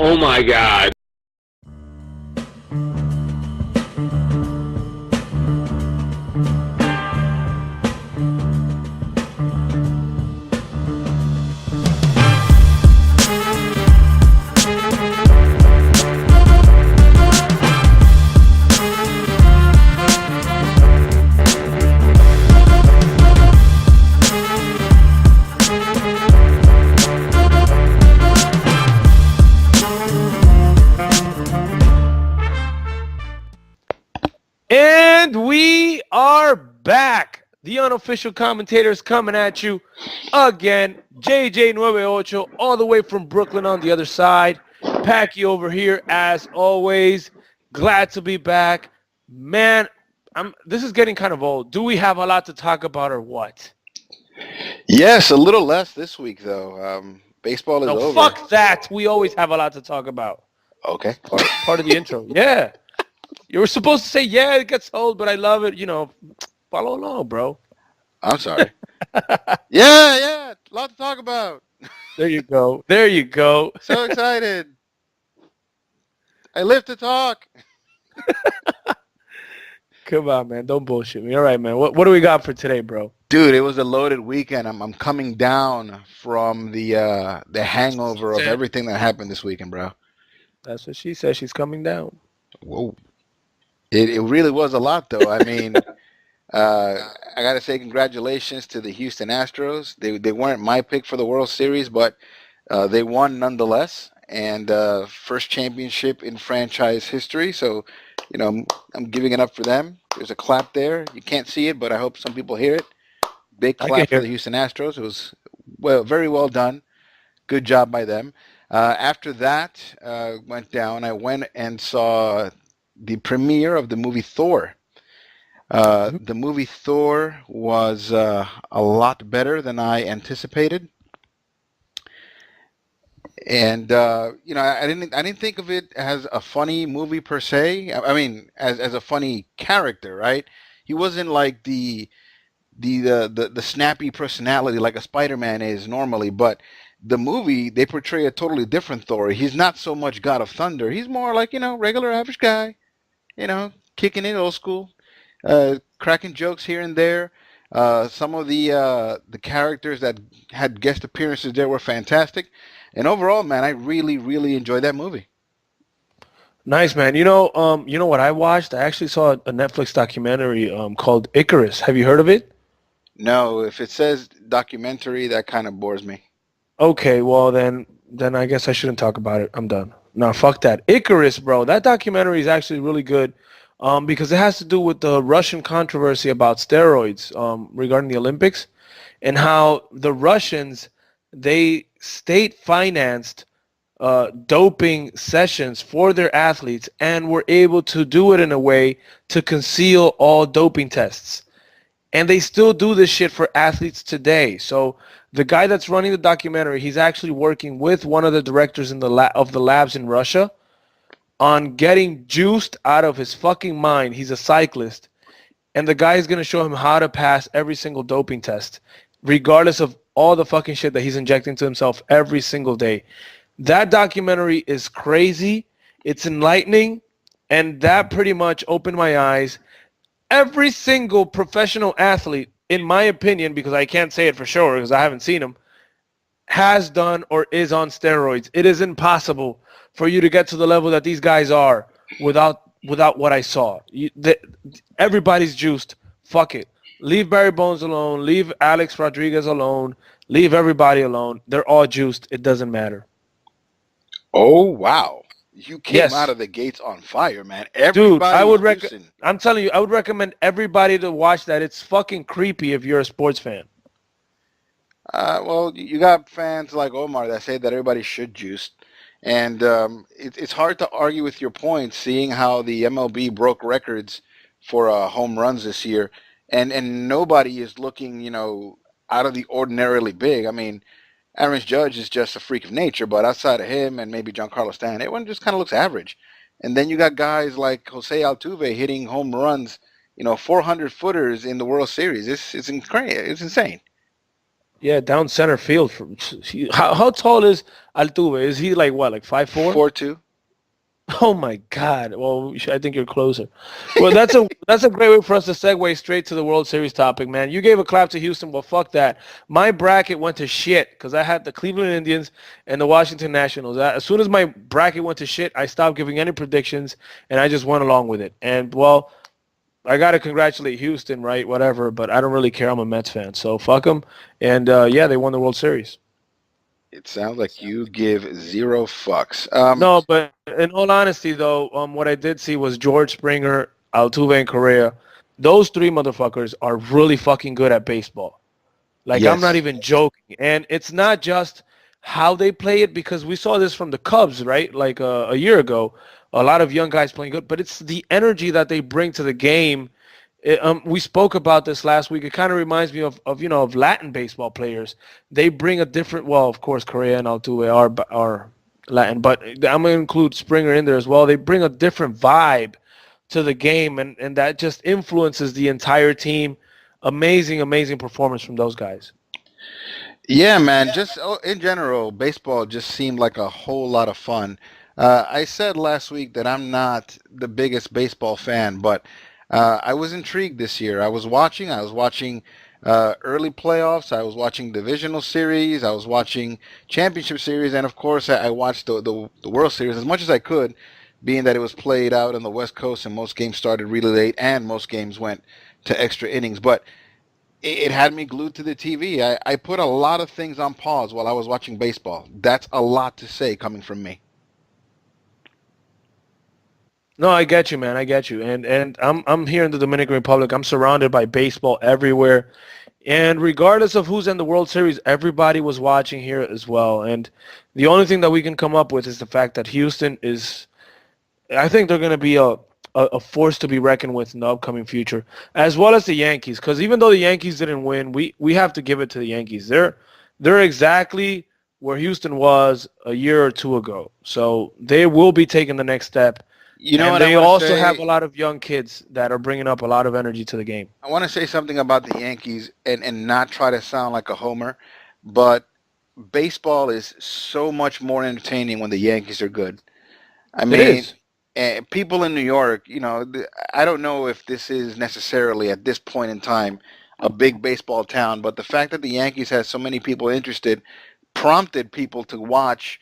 Oh my God. And we are back. The unofficial commentators coming at you again. JJ98 all the way from Brooklyn on the other side. Paki over here as always. Glad to be back. Man, this is getting kind of old. Do we have a lot to talk about or what? Yes, a little less this week though. Baseball is No, over. fuck that. We always have a lot to talk about. Okay. Part of the intro. Yeah. You were supposed to say, yeah, it gets old, but I love it. You know, follow along, bro. I'm sorry. Yeah, a lot to talk about. There you go. There you go. So excited. I live to talk. Come on, man. Don't bullshit me. All right, man. What do we got for today, bro? Dude, it was a loaded weekend. I'm coming down from the hangover of everything that happened this weekend, bro. That's what she said. She's coming down. Whoa. It really was a lot though. I mean, I gotta say congratulations to the Houston Astros. They weren't my pick for the World Series, but they won nonetheless, and first championship in franchise history. So, you know, I'm giving it up for them. There's a clap there. You can't see it, but I hope some people hear it. Big clap for the Houston Astros. It was very well done. Good job by them. After that went down, I went and saw the premiere of the movie Thor. The movie Thor was a lot better than I anticipated, and you know, I didn't think of it as a funny movie per se. I mean, as a funny character, right? He wasn't like the snappy personality like a Spider-Man is normally, but the movie they portray a totally different Thor. He's not so much God of Thunder. He's more like, you know, regular average guy, you know, kicking it old school. Cracking jokes here and there. Some of the characters that had guest appearances there were fantastic, and overall, man, I really enjoyed that movie. Nice, man. You know what I watched? I actually saw a Netflix documentary called Icarus. Have you heard of it? No, if it says documentary, that kind of bores me. Okay, well then I guess I shouldn't talk about it. I'm done. No, fuck that. Icarus, bro. That documentary is actually really good. Because it has to do with the Russian controversy about steroids regarding the Olympics, and how the Russians, they state financed doping sessions for their athletes and were able to do it in a way to conceal all doping tests. And they still do this shit for athletes today. So the guy that's running the documentary, he's actually working with one of the directors in the of the labs in Russia on getting juiced out of his fucking mind. He's a cyclist. And the guy is going to show him how to pass every single doping test, regardless of all the fucking shit that he's injecting to himself every single day. That documentary is crazy. It's enlightening. And that pretty much opened my eyes. Every single professional athlete, in my opinion, because I can't say it for sure because I haven't seen him, has done or is on steroids. It is impossible for you to get to the level that these guys are without what I saw. Everybody's juiced. Fuck it. Leave Barry Bonds alone. Leave Alex Rodriguez alone. Leave everybody alone. They're all juiced. It doesn't matter. Oh, wow. You came out of the gates on fire, man. Dude, I would I'm telling you, I would recommend everybody to watch that. It's fucking creepy if you're a sports fan. Well, you got fans like Omar that say that everybody should juice. And it's hard to argue with your point, seeing how the MLB broke records for home runs this year. And nobody is looking, you know, out of the ordinarily big. I mean, Aaron Judge is just a freak of nature, but outside of him and maybe Giancarlo Stanton, everyone just kind of looks average. And then you got guys like Jose Altuve hitting home runs, you know, 400 footers in the World Series. It's insane. Yeah, down center field. How tall is Altuve? Is he like what, like 5'4"? 4-2. Oh my God! Well, I think you're closer. Well, that's a great way for us to segue straight to the World Series topic, man. You gave a clap to Houston. Well, fuck that. My bracket went to shit because I had the Cleveland Indians and the Washington Nationals. As soon as my bracket went to shit, I stopped giving any predictions and I just went along with it. And well, I gotta congratulate Houston, right? Whatever, but I don't really care. I'm a Mets fan, so fuck them. And yeah, they won the World Series. It sounds like you give zero fucks. No, but in all honesty, though, what I did see was George Springer, Altuve, and Correa. Those three motherfuckers are really fucking good at baseball. Like, I'm not Yes. even joking. And it's not just how they play it, because we saw this from the Cubs, right? Like a year ago, a lot of young guys playing good, but it's the energy that they bring to the game. We spoke about this last week. It kind of reminds me of Latin baseball players. They bring a different. Well, of course, Correa and Altuve are Latin, but I'm gonna include Springer in there as well. They bring a different vibe to the game, and that just influences the entire team. Amazing, amazing performance from those guys. Yeah, man. Just in general, baseball just seemed like a whole lot of fun. I said last week that I'm not the biggest baseball fan, but I was intrigued this year. I was watching early playoffs. I was watching divisional series. I was watching championship series, and of course, I watched the World Series as much as I could, being that it was played out on the West Coast and most games started really late, and most games went to extra innings. But it had me glued to the TV. I put a lot of things on pause while I was watching baseball. That's a lot to say coming from me. No, I get you, man. I get you. And I'm here in the Dominican Republic. I'm surrounded by baseball everywhere. And regardless of who's in the World Series, everybody was watching here as well. And the only thing that we can come up with is the fact that Houston is, I think they're going to be a force to be reckoned with in the upcoming future, as well as the Yankees. Because even though the Yankees didn't win, we have to give it to the Yankees. They're exactly where Houston was a year or two ago. So they will be taking the next step. You know And what I they want to also have a say? lot of young kids that are bringing up a lot of energy to the game. I want to say something about the Yankees and not try to sound like a homer, but baseball is so much more entertaining when the Yankees are good. I It mean, is. people in New York, I don't know if this is necessarily at this point in time a big baseball town, but the fact that the Yankees had so many people interested prompted people to watch,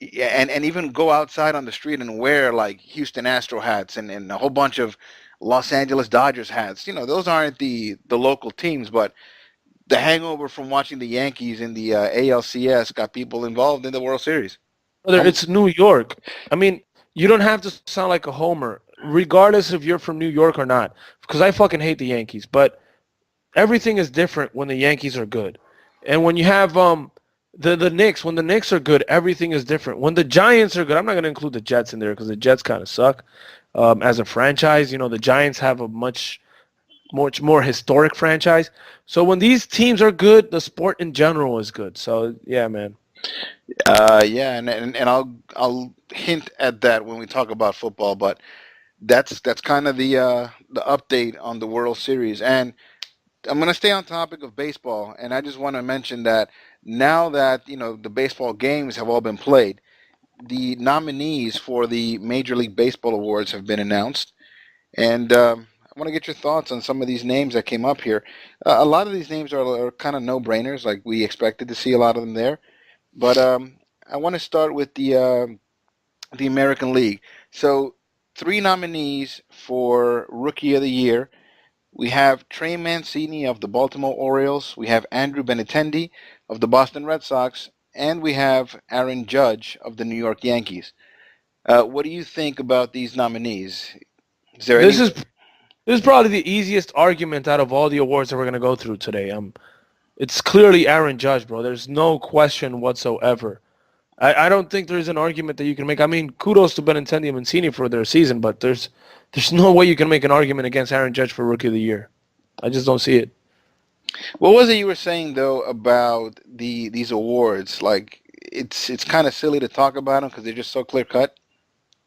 yeah, and even go outside on the street and wear like Houston Astro hats and a whole bunch of Los Angeles Dodgers hats. Those aren't the local teams, but the hangover from watching the Yankees in the ALCS got people involved in the World Series. Brother, Um, it's New York. I mean, you don't have to sound like a homer, regardless if you're from New York or not, because I fucking hate the Yankees. But everything is different when the Yankees are good. And when you have the Knicks, when the Knicks are good, everything is different. When the Giants are good, I'm not going to include the Jets in there because the Jets kind of suck as a franchise. The Giants have a much more historic franchise. So when these teams are good, the sport in general is good. So yeah, man. yeah, and I'll hint at that when we talk about football, but that's kind of the update on the World Series. And I'm going to stay on topic of baseball, and I just want to mention that now that the baseball games have all been played, the nominees for the Major League Baseball awards have been announced, and I want to get your thoughts on some of these names that came up here. A lot of these names are kind of no-brainers, like we expected to see a lot of them there. But I want to start with the American League. So, three nominees for Rookie of the Year. We have Trey Mancini of the Baltimore Orioles. We have Andrew Benintendi of the Boston Red Sox, and we have Aaron Judge of the New York Yankees. What do you think about these nominees? Is there This any? is this is probably the easiest argument out of all the awards that we're gonna go through today. It's clearly Aaron Judge, bro. There's no question whatsoever. I don't think there's an argument that you can make. I mean, kudos to Benintendi and Mancini for their season, but there's no way you can make an argument against Aaron Judge for Rookie of the Year. I just don't see it. What was it you were saying though about these awards? Like it's kind of silly to talk about them because they're just so clear cut.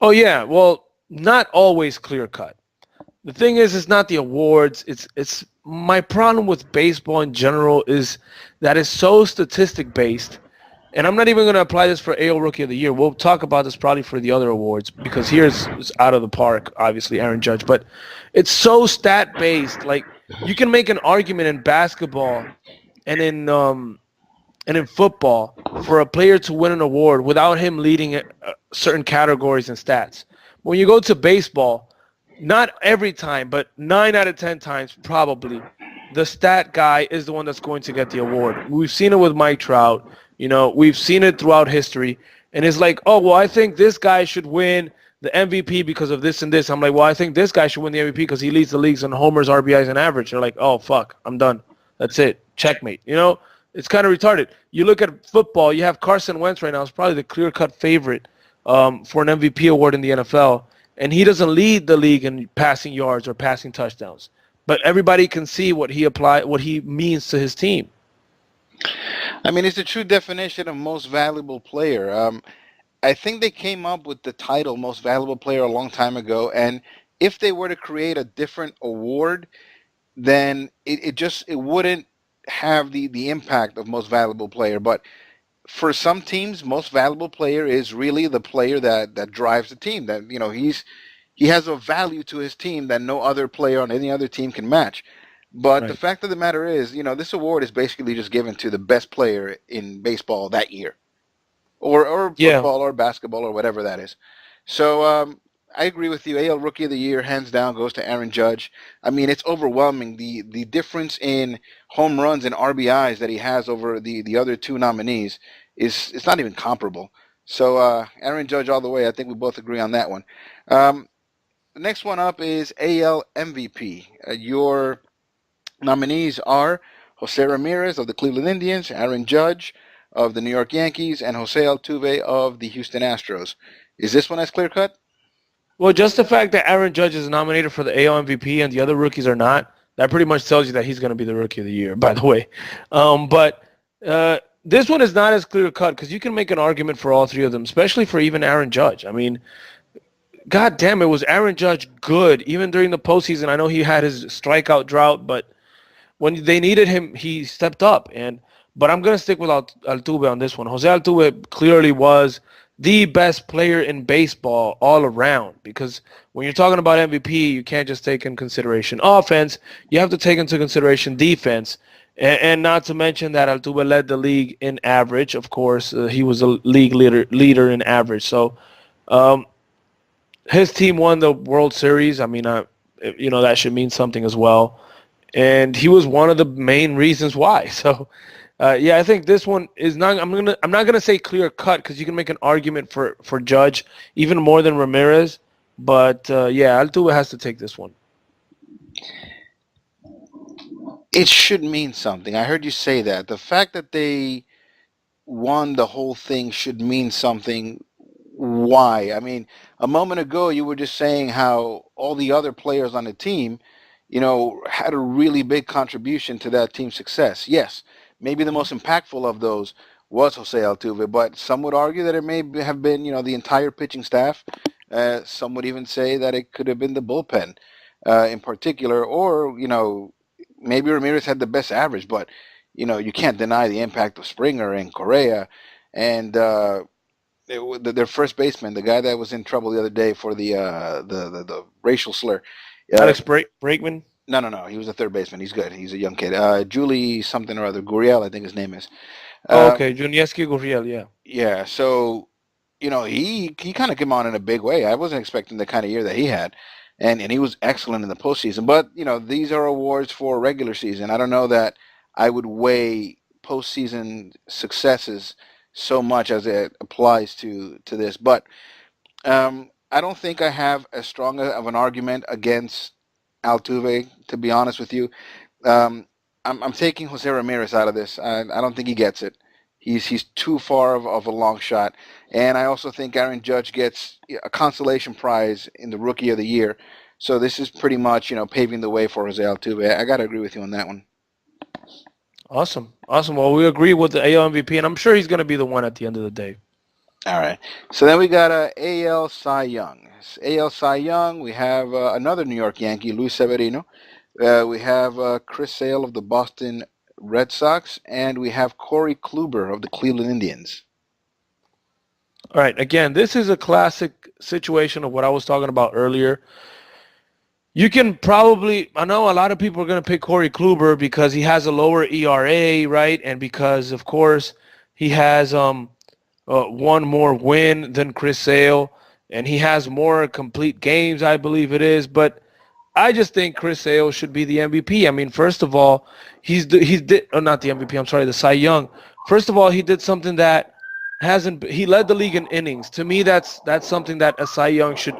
Oh yeah, well, not always clear cut. The thing is, it's not the awards. It's my problem with baseball in general is that it's so statistic based. And I'm not even going to apply this for AL Rookie of the Year. We'll talk about this probably for the other awards because here's is out of the park, obviously, Aaron Judge. But it's so stat based. Like you can make an argument in basketball and in football for a player to win an award without him leading certain categories and stats. When you go to baseball, not every time, but 9 out of 10 times probably, the stat guy is the one that's going to get the award. We've seen it with Mike Trout. We've seen it throughout history. And it's like, oh, well, I think this guy should win the MVP because of this and this. I'm like, well, I think this guy should win the MVP because he leads the leagues in homers, RBIs, and average. They're like, oh, fuck, I'm done. That's it. Checkmate. It's kind of retarded. You look at football, you have Carson Wentz right now. It's probably the clear-cut favorite for an MVP award in the NFL. And he doesn't lead the league in passing yards or passing touchdowns. But everybody can see what he means to his team. I mean, it's the true definition of most valuable player. I think they came up with the title most valuable player a long time ago. And if they were to create a different award, then it wouldn't have the impact of most valuable player. But for some teams, most valuable player is really the player that drives the team. That he has a value to his team that no other player on any other team can match. But the fact of the matter is, this award is basically just given to the best player in baseball that year, or football or basketball or whatever that is. So I agree with you. AL Rookie of the Year, hands down, goes to Aaron Judge. I mean, it's overwhelming. The difference in home runs and RBIs that he has over the other two nominees it's not even comparable. So Aaron Judge all the way. I think we both agree on that one. The next one up is AL MVP. Your nominees are Jose Ramirez of the Cleveland Indians, Aaron Judge of the New York Yankees, and Jose Altuve of the Houston Astros. Is this one as clear cut? Well, just the fact that Aaron Judge is nominated for the AL MVP and the other rookies are not, that pretty much tells you that he's going to be the Rookie of the Year, by the way. But this one is not as clear cut because you can make an argument for all three of them, especially for even Aaron Judge. I mean, God damn, it was Aaron Judge good even during the postseason. I know he had his strikeout drought, but when they needed him, he stepped up. But I'm going to stick with Altuve on this one. Jose Altuve clearly was the best player in baseball all around because when you're talking about MVP, you can't just take in consideration offense. You have to take into consideration defense. And not to mention that Altuve led the league in average. Of course, he was a league leader in average. So his team won the World Series. I mean, that should mean something as well. And he was one of the main reasons why. So, I think this one is not. I'm not gonna say clear cut because you can make an argument for Judge even more than Ramirez. But Altuve has to take this one. It should mean something. I heard you say that. The fact that they won the whole thing should mean something. Why? I mean, a moment ago you were just saying how all the other players on the team, had a really big contribution to that team's success. Yes, maybe the most impactful of those was Jose Altuve, but some would argue that it may have been, the entire pitching staff. Some would even say that it could have been the bullpen in particular, or, maybe Ramirez had the best average, but, you can't deny the impact of Springer and Correa and their first baseman, the guy that was in trouble the other day for the racial slur. Alex Bregman? No. He was a third baseman. He's good. He's a young kid. Julie something or other. Gurriel, I think his name is. Okay. Junieski Gurriel, yeah. Yeah. So, he kind of came on in a big way. I wasn't expecting the kind of year that he had. And he was excellent in the postseason. But, these are awards for regular season. I don't know that I would weigh postseason successes so much as it applies to this. But I don't think I have as strong of an argument against Altuve, to be honest with you. I'm taking Jose Ramirez out of this. I don't think he gets it. He's too far of a long shot. And I also think Aaron Judge gets a consolation prize in the Rookie of the Year. So this is pretty much, paving the way for Jose Altuve. I got to agree with you on that one. Awesome. Well, we agree with the AL MVP, and I'm sure he's going to be the one at the end of the day. All right. So then we got AL Cy Young. AL Cy Young, we have another New York Yankee, Luis Severino. We have Chris Sale of the Boston Red Sox, and we have Corey Kluber of the Cleveland Indians. All right. Again, this is a classic situation of what I was talking about earlier. You can probably, I know a lot of people are going to pick Corey Kluber because he has a lower ERA, right? And because, of course, he has one more win than Chris Sale, and he has more complete games, I believe it is. But I just think Chris Sale should be the MVP. I mean, first of all, not the MVP. I'm sorry, the Cy Young. First of all, he did something that he led the league in innings. To me, that's something that a Cy Young should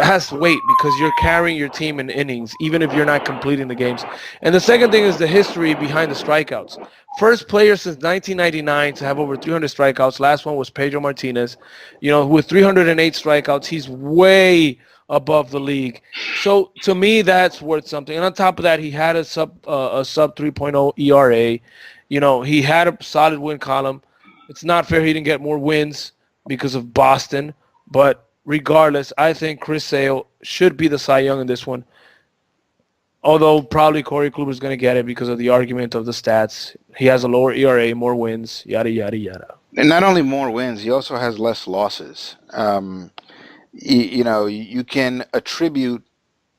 has weight because you're carrying your team in innings, even if you're not completing the games. And the second thing is the history behind the strikeouts. First player since 1999 to have over 300 strikeouts. Last one was Pedro Martinez. With 308 strikeouts, he's way above the league. So to me, that's worth something. And on top of that, he had a sub 3.0 ERA. He had a solid win column. It's not fair he didn't get more wins because of Boston, but regardless, I think Chris Sale should be the Cy Young in this one. Although probably Corey Kluber is going to get it because of the argument of the stats. He has a lower ERA, more wins, yada, yada, yada. And not only more wins, he also has less losses. You can attribute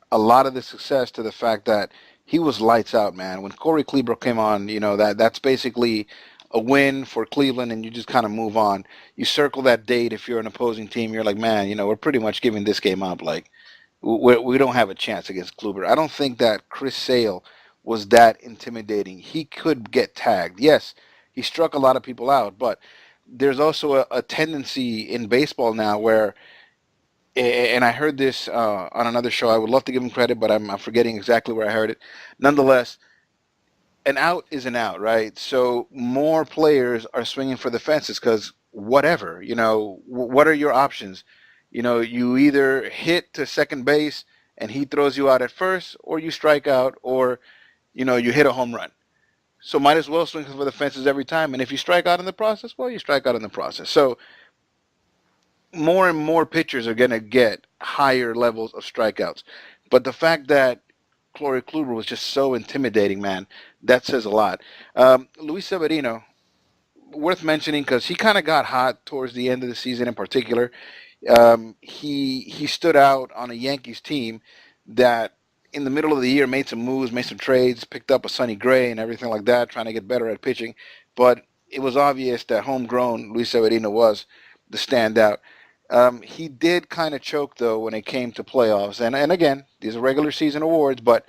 a lot of the success to the fact that he was lights out, man. When Corey Kluber came on, that's basically a win for Cleveland, and you just kind of move on. You circle that date if you're an opposing team. You're like, man, we're pretty much giving this game up. Like, we don't have a chance against Kluber. I don't think that Chris Sale was that intimidating. He could get tagged. Yes, he struck a lot of people out, but there's also a tendency in baseball now where, and I heard this on another show. I would love to give him credit, but I'm forgetting exactly where I heard it. Nonetheless, an out is an out, right? So more players are swinging for the fences because whatever, what are your options? You either hit to second base and he throws you out at first, or you strike out, or, you hit a home run. So might as well swing for the fences every time. And if you strike out in the process, well, you strike out in the process. So more and more pitchers are going to get higher levels of strikeouts. But the fact that Corey Kluber was just so intimidating, man, that says a lot. Luis Severino, worth mentioning because he kind of got hot towards the end of the season in particular. He stood out on a Yankees team that in the middle of the year made some moves, made some trades, picked up a Sonny Gray and everything like that, trying to get better at pitching. But it was obvious that homegrown Luis Severino was the standout. He did kind of choke, though, when it came to playoffs. And again, these are regular season awards, but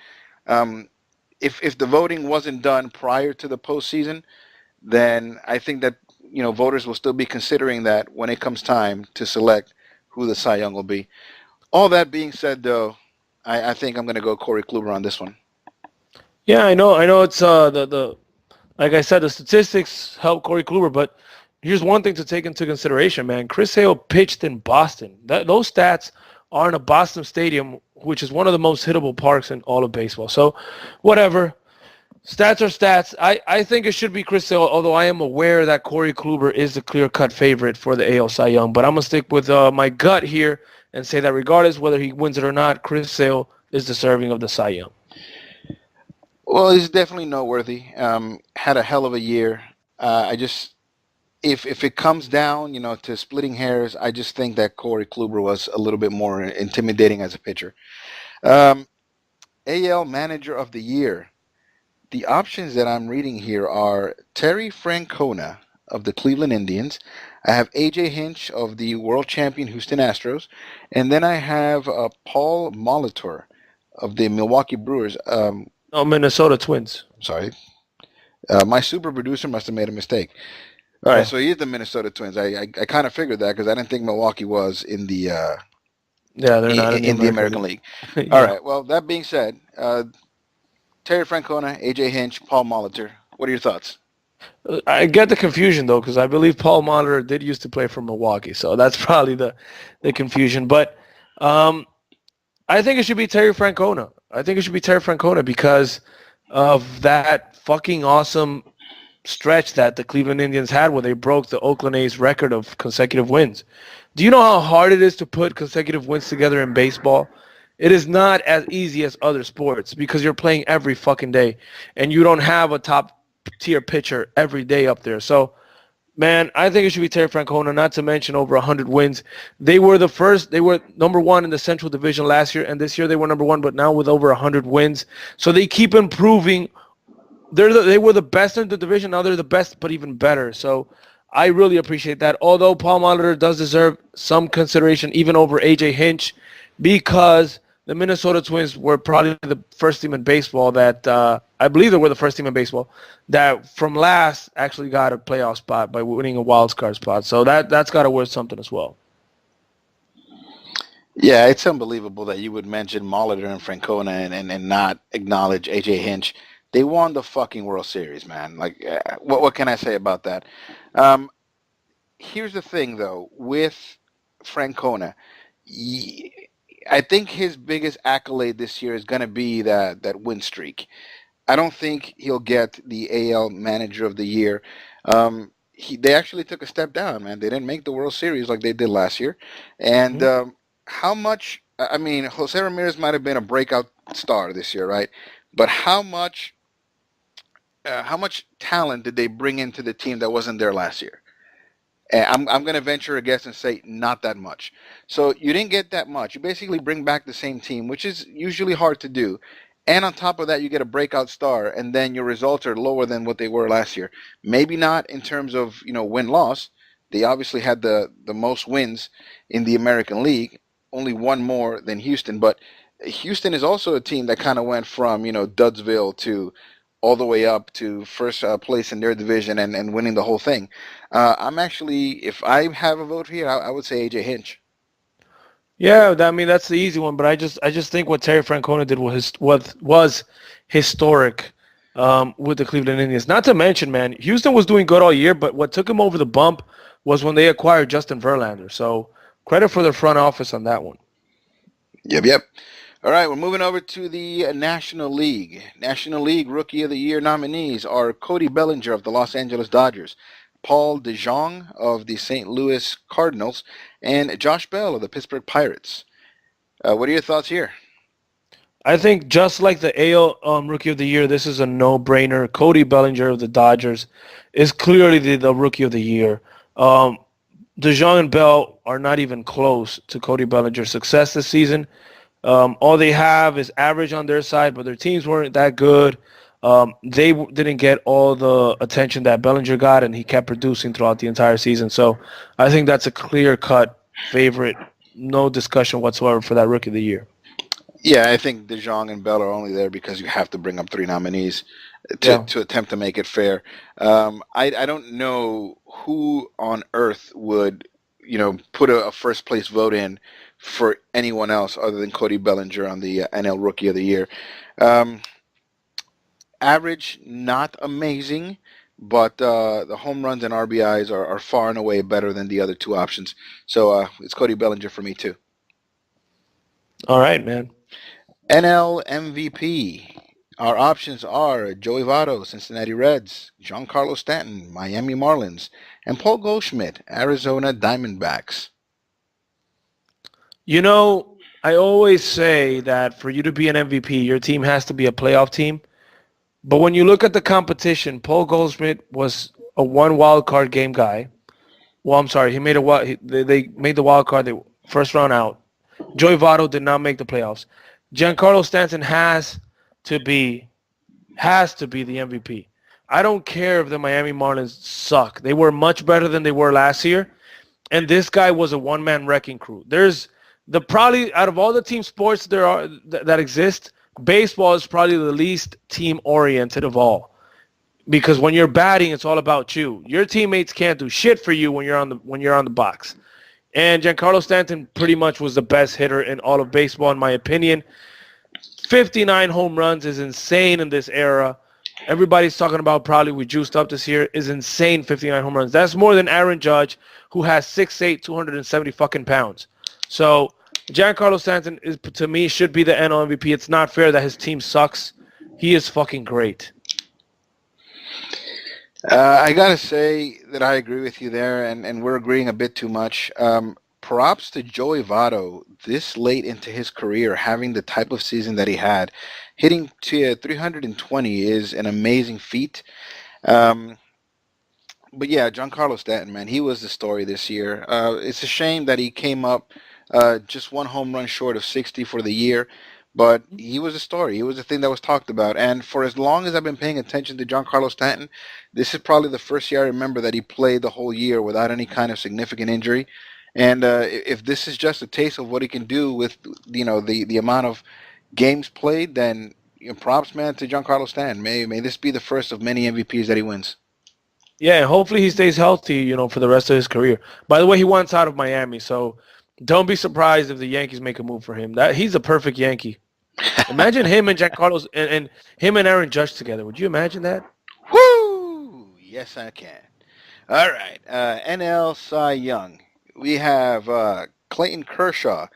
if the voting wasn't done prior to the postseason, then I think that, voters will still be considering that when it comes time to select who the Cy Young will be. All that being said, though, I think I'm going to go Corey Kluber on this one. Yeah, I know it's the like I said, the statistics help Corey Kluber, but here's one thing to take into consideration, man. Chris Sale pitched in Boston. Those stats are in a Boston stadium, which is one of the most hittable parks in all of baseball. So, whatever. Stats are stats. I think it should be Chris Sale, although I am aware that Corey Kluber is the clear-cut favorite for the AL Cy Young. But I'm going to stick with my gut here and say that regardless whether he wins it or not, Chris Sale is deserving of the Cy Young. Well, he's definitely noteworthy. Had a hell of a year. If it comes down, to splitting hairs, I just think that Corey Kluber was a little bit more intimidating as a pitcher. AL Manager of the Year. The options that I'm reading here are Terry Francona of the Cleveland Indians. I have A.J. Hinch of the world champion Houston Astros. And then I have Paul Molitor of the Milwaukee Brewers. Minnesota Twins. Sorry. My super producer must have made a mistake. All right, so he is the Minnesota Twins. I kind of figured that because I didn't think Milwaukee was in the they're not in the American League. Yeah. All right. Well, that being said, Terry Francona, AJ Hinch, Paul Molitor. What are your thoughts? I get the confusion though because I believe Paul Molitor did used to play for Milwaukee, so that's probably the confusion. But I think it should be Terry Francona. Because of that fucking awesome stretch that the Cleveland Indians had where they broke the Oakland A's record of consecutive wins. Do you know how hard it is to put consecutive wins together in baseball? It is not as easy as other sports because you're playing every fucking day and you don't have a top tier pitcher every day up there. So, man, I think it should be Terry Francona, not to mention over 100 wins. They were number one in the Central Division last year, and this year they were number one, but now with over 100 wins. So they keep improving. They were the best in the division. Now they're the best, but even better. So I really appreciate that. Although Paul Molitor does deserve some consideration, even over A.J. Hinch, because the Minnesota Twins were probably the first team in baseball that I believe they were the first team in baseball that from last actually got a playoff spot by winning a wild card spot. So that's got to worth something as well. Yeah, it's unbelievable that you would mention Molitor and Francona and not acknowledge A.J. Hinch. They won the fucking World Series, man. Like, what can I say about that? Here's the thing, though, with Francona. I think his biggest accolade this year is going to be that win streak. I don't think he'll get the AL Manager of the Year. They actually took a step down, man. They didn't make the World Series like they did last year. And how much, I mean, Jose Ramirez might have been a breakout star this year, right? But how much talent did they bring into the team that wasn't there last year? And I'm going to venture a guess and say not that much. So you didn't get that much. You basically bring back the same team, which is usually hard to do. And on top of that, you get a breakout star, and then your results are lower than what they were last year. Maybe not in terms of win-loss. They obviously had the most wins in the American League, only one more than Houston. But Houston is also a team that kind of went from Dudsville to all the way up to first place in their division and winning the whole thing. I'm actually, if I have a vote here, I would say A.J. Hinch. Yeah, I mean that's the easy one, but I just think what Terry Francona did was historic with the Cleveland Indians. Not to mention, man, Houston was doing good all year, but what took him over the bump was when they acquired Justin Verlander. So credit for their front office on that one. Yep. All right, we're moving over to the National League. National League Rookie of the Year nominees are Cody Bellinger of the Los Angeles Dodgers, Paul DeJong of the St. Louis Cardinals, and Josh Bell of the Pittsburgh Pirates. What are your thoughts here? I think just like the AL Rookie of the Year, this is a no-brainer. Cody Bellinger of the Dodgers is clearly the Rookie of the Year. DeJong and Bell are not even close to Cody Bellinger's success this season. All they have is average on their side, but their teams weren't that good. They didn't get all the attention that Bellinger got, and he kept producing throughout the entire season. So I think that's a clear-cut favorite, no discussion whatsoever for that Rookie of the Year. Yeah, I think DeJong and Bell are only there because you have to bring up three nominees to attempt to make it fair. I don't know who on earth would put a first place vote in for anyone else other than Cody Bellinger on the NL Rookie of the Year. Average, not amazing, but the home runs and RBIs are far and away better than the other two options. So it's Cody Bellinger for me too. All right, man. NL MVP. Our options are Joey Votto, Cincinnati Reds, Giancarlo Stanton, Miami Marlins, and Paul Goldschmidt, Arizona Diamondbacks. I always say that for you to be an MVP, your team has to be a playoff team. But when you look at the competition, Paul Goldschmidt was a one wild card game guy. Well, I'm sorry, they made the wild card, the first round out. Joey Votto did not make the playoffs. Giancarlo Stanton has to be the MVP. I don't care if the Miami Marlins suck. They were much better than they were last year, and this guy was a one-man wrecking crew. There's probably out of all the team sports that exist, baseball is probably the least team-oriented of all. Because when you're batting, it's all about you. Your teammates can't do shit for you when you're on the box. And Giancarlo Stanton pretty much was the best hitter in all of baseball, in my opinion. 59 home runs is insane in this era. Everybody's talking about probably we juiced up this year is insane. 59 home runs. That's more than Aaron Judge, who has 6'8", 270 fucking pounds. So Giancarlo Stanton to me should be the NL MVP. It's not fair that his team sucks. He is fucking great. I gotta say that I agree with you there, and we're agreeing a bit too much. Props to Joey Votto this late into his career, having the type of season that he had. Hitting to 320 is an amazing feat. Um, but yeah, Giancarlo Stanton, man, he was the story this year. It's a shame that he came up just one home run short of 60 for the year, but he was a story. He was the thing that was talked about. And for as long as I've been paying attention to Giancarlo Stanton, this is probably the first year I remember that he played the whole year without any kind of significant injury. And if this is just a taste of what he can do with the amount of games played, then props, man, to Giancarlo Stanton. May this be the first of many MVPs that he wins. Yeah, and hopefully he stays healthy, for the rest of his career. By the way, he wants out of Miami, so don't be surprised if the Yankees make a move for him. That he's a perfect Yankee. Imagine him and Giancarlo and him and Aaron Judge together. Would you imagine that? Woo! Yes, I can. All right. NL Cy Young. We have Clayton Kershaw.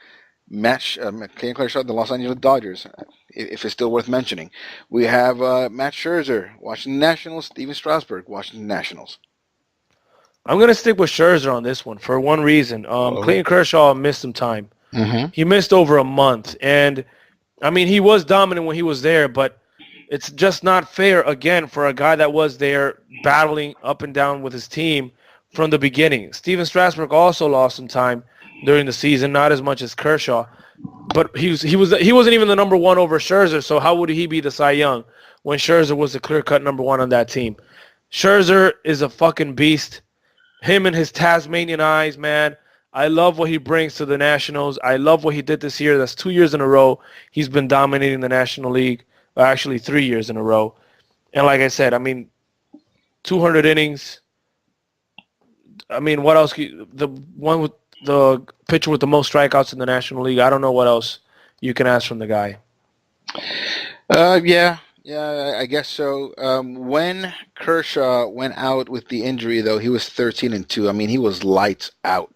Clayton Kershaw, the Los Angeles Dodgers, if it's still worth mentioning. We have Matt Scherzer, Washington Nationals. Steven Strasburg, Washington Nationals. I'm gonna stick with Scherzer on this one for one reason. Clayton Kershaw missed some time. Mm-hmm. He missed over a month, and I mean he was dominant when he was there, but it's just not fair again for a guy that was there battling up and down with his team from the beginning. Steven Strasburg also lost some time during the season, not as much as Kershaw, but he wasn't even the number one over Scherzer. So how would he be the Cy Young when Scherzer was the clear-cut number one on that team? Scherzer is a fucking beast. Him and his Tasmanian eyes, man. I love what he brings to the Nationals. I love what he did this year. That's 2 years in a row. He's been dominating the National League. Actually, 3 years in a row. And like I said, I mean, 200 innings. I mean, what else? The one with the pitcher with the most strikeouts in the National League. I don't know what else you can ask from the guy. Yeah, I guess so. When Kershaw went out with the injury, though, he was 13-2. I mean, he was lights out.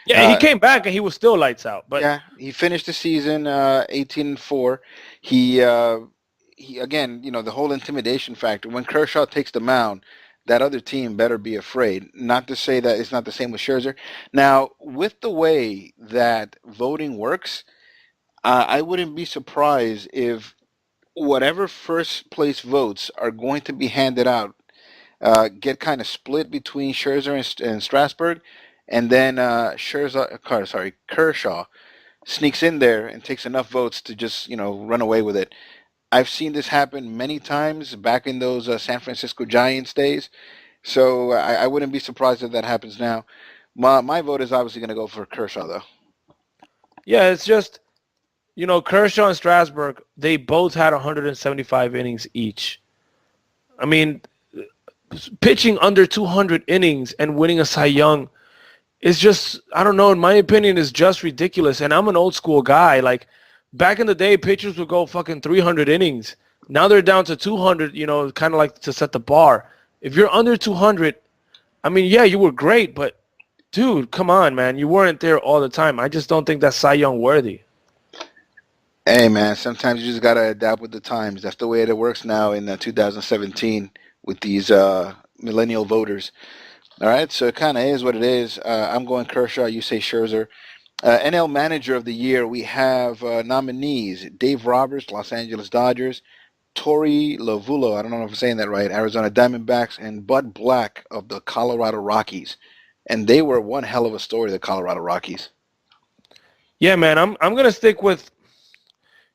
Yeah, he came back and he was still lights out. But yeah, he finished the season 18-4. He again, the whole intimidation factor. When Kershaw takes the mound, that other team better be afraid. Not to say that it's not the same with Scherzer. Now, with the way that voting works, I wouldn't be surprised if whatever first place votes are going to be handed out get kind of split between Scherzer and Strasburg, and then Kershaw sneaks in there and takes enough votes to just run away with it. I've seen this happen many times back in those San Francisco Giants days, so I wouldn't be surprised if that happens now. My vote is obviously going to go for Kershaw, though. yeah, it's just Kershaw and Strasburg. They both had 175 innings each. I mean, pitching under 200 innings and winning a Cy Young is just, I don't know, in my opinion, is just ridiculous. And I'm an old school guy. Like, back in the day, pitchers would go fucking 300 innings. Now they're down to 200, kind of like to set the bar. If you're under 200, I mean, yeah, you were great, but dude, come on, man. You weren't there all the time. I just don't think that's Cy Young worthy. Hey, man, sometimes you just got to adapt with the times. That's the way it works now in 2017 with these millennial voters. All right, so it kind of is what it is. I'm going Kershaw. You say Scherzer. NL Manager of the Year, we have nominees: Dave Roberts, Los Angeles Dodgers; Torey Lovullo, I don't know if I'm saying that right, Arizona Diamondbacks; and Bud Black of the Colorado Rockies. And they were one hell of a story, the Colorado Rockies. Yeah, man, I'm gonna stick with,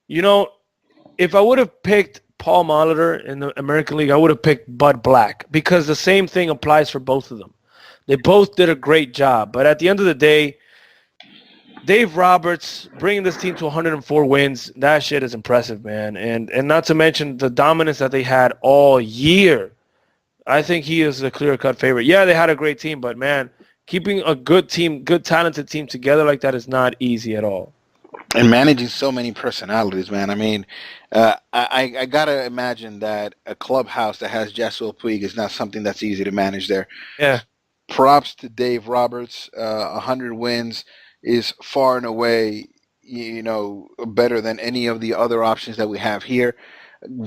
if I would have picked Paul Molitor in the American League, I would have picked Bud Black because the same thing applies for both of them. They both did a great job, but at the end of the day, Dave Roberts bringing this team to 104 wins, that shit is impressive, man. And not to mention the dominance that they had all year. I think he is a clear-cut favorite. Yeah, they had a great team, but, man, keeping a good team, good talented team together like that is not easy at all. And managing so many personalities, man. I mean, I got to imagine that a clubhouse that has Jasper Puig is not something that's easy to manage there. Yeah. Props to Dave Roberts. 100 wins is far and away, better than any of the other options that we have here.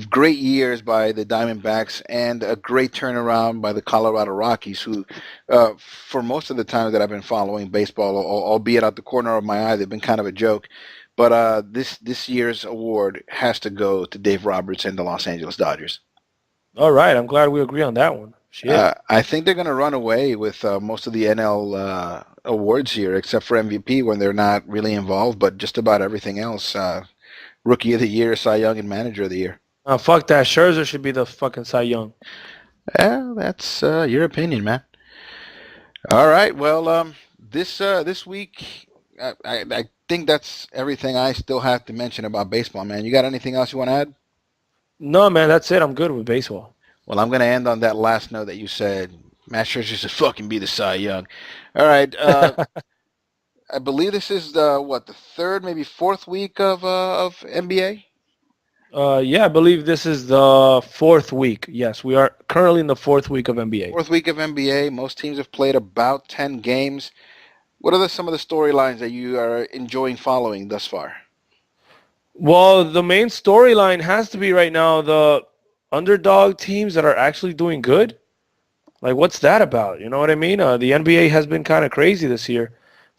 great years by the Diamondbacks and a great turnaround by the Colorado Rockies, who, for most of the time that I've been following baseball, albeit out the corner of my eye, they've been kind of a joke. But this year's award has to go to Dave Roberts and the Los Angeles Dodgers. All right, I'm glad we agree on that one. Shit. I think they're going to run away with most of the NL awards here, except for MVP when they're not really involved, but just about everything else. Rookie of the Year, Cy Young, and Manager of the Year. Fuck that. Scherzer should be the fucking Cy Young. Yeah, that's your opinion, man. All right. Well, this week, I think that's everything I still have to mention about baseball, man. You got anything else you want to add? No, man, that's it. I'm good with baseball. Well, I'm going to end on that last note that you said. Matt Scherzer should fucking be the Cy Young. All right. I believe this is the third, maybe fourth week of NBA. Yeah, I believe this is the fourth week. Yes, we are currently in the fourth week of NBA. Fourth week of NBA. Most teams have played about 10 games. What are some of the storylines that you are enjoying following thus far? Well, the main storyline has to be right now the underdog teams that are actually doing good. Like, what's that about? You know what I mean? The NBA has been kind of crazy this year.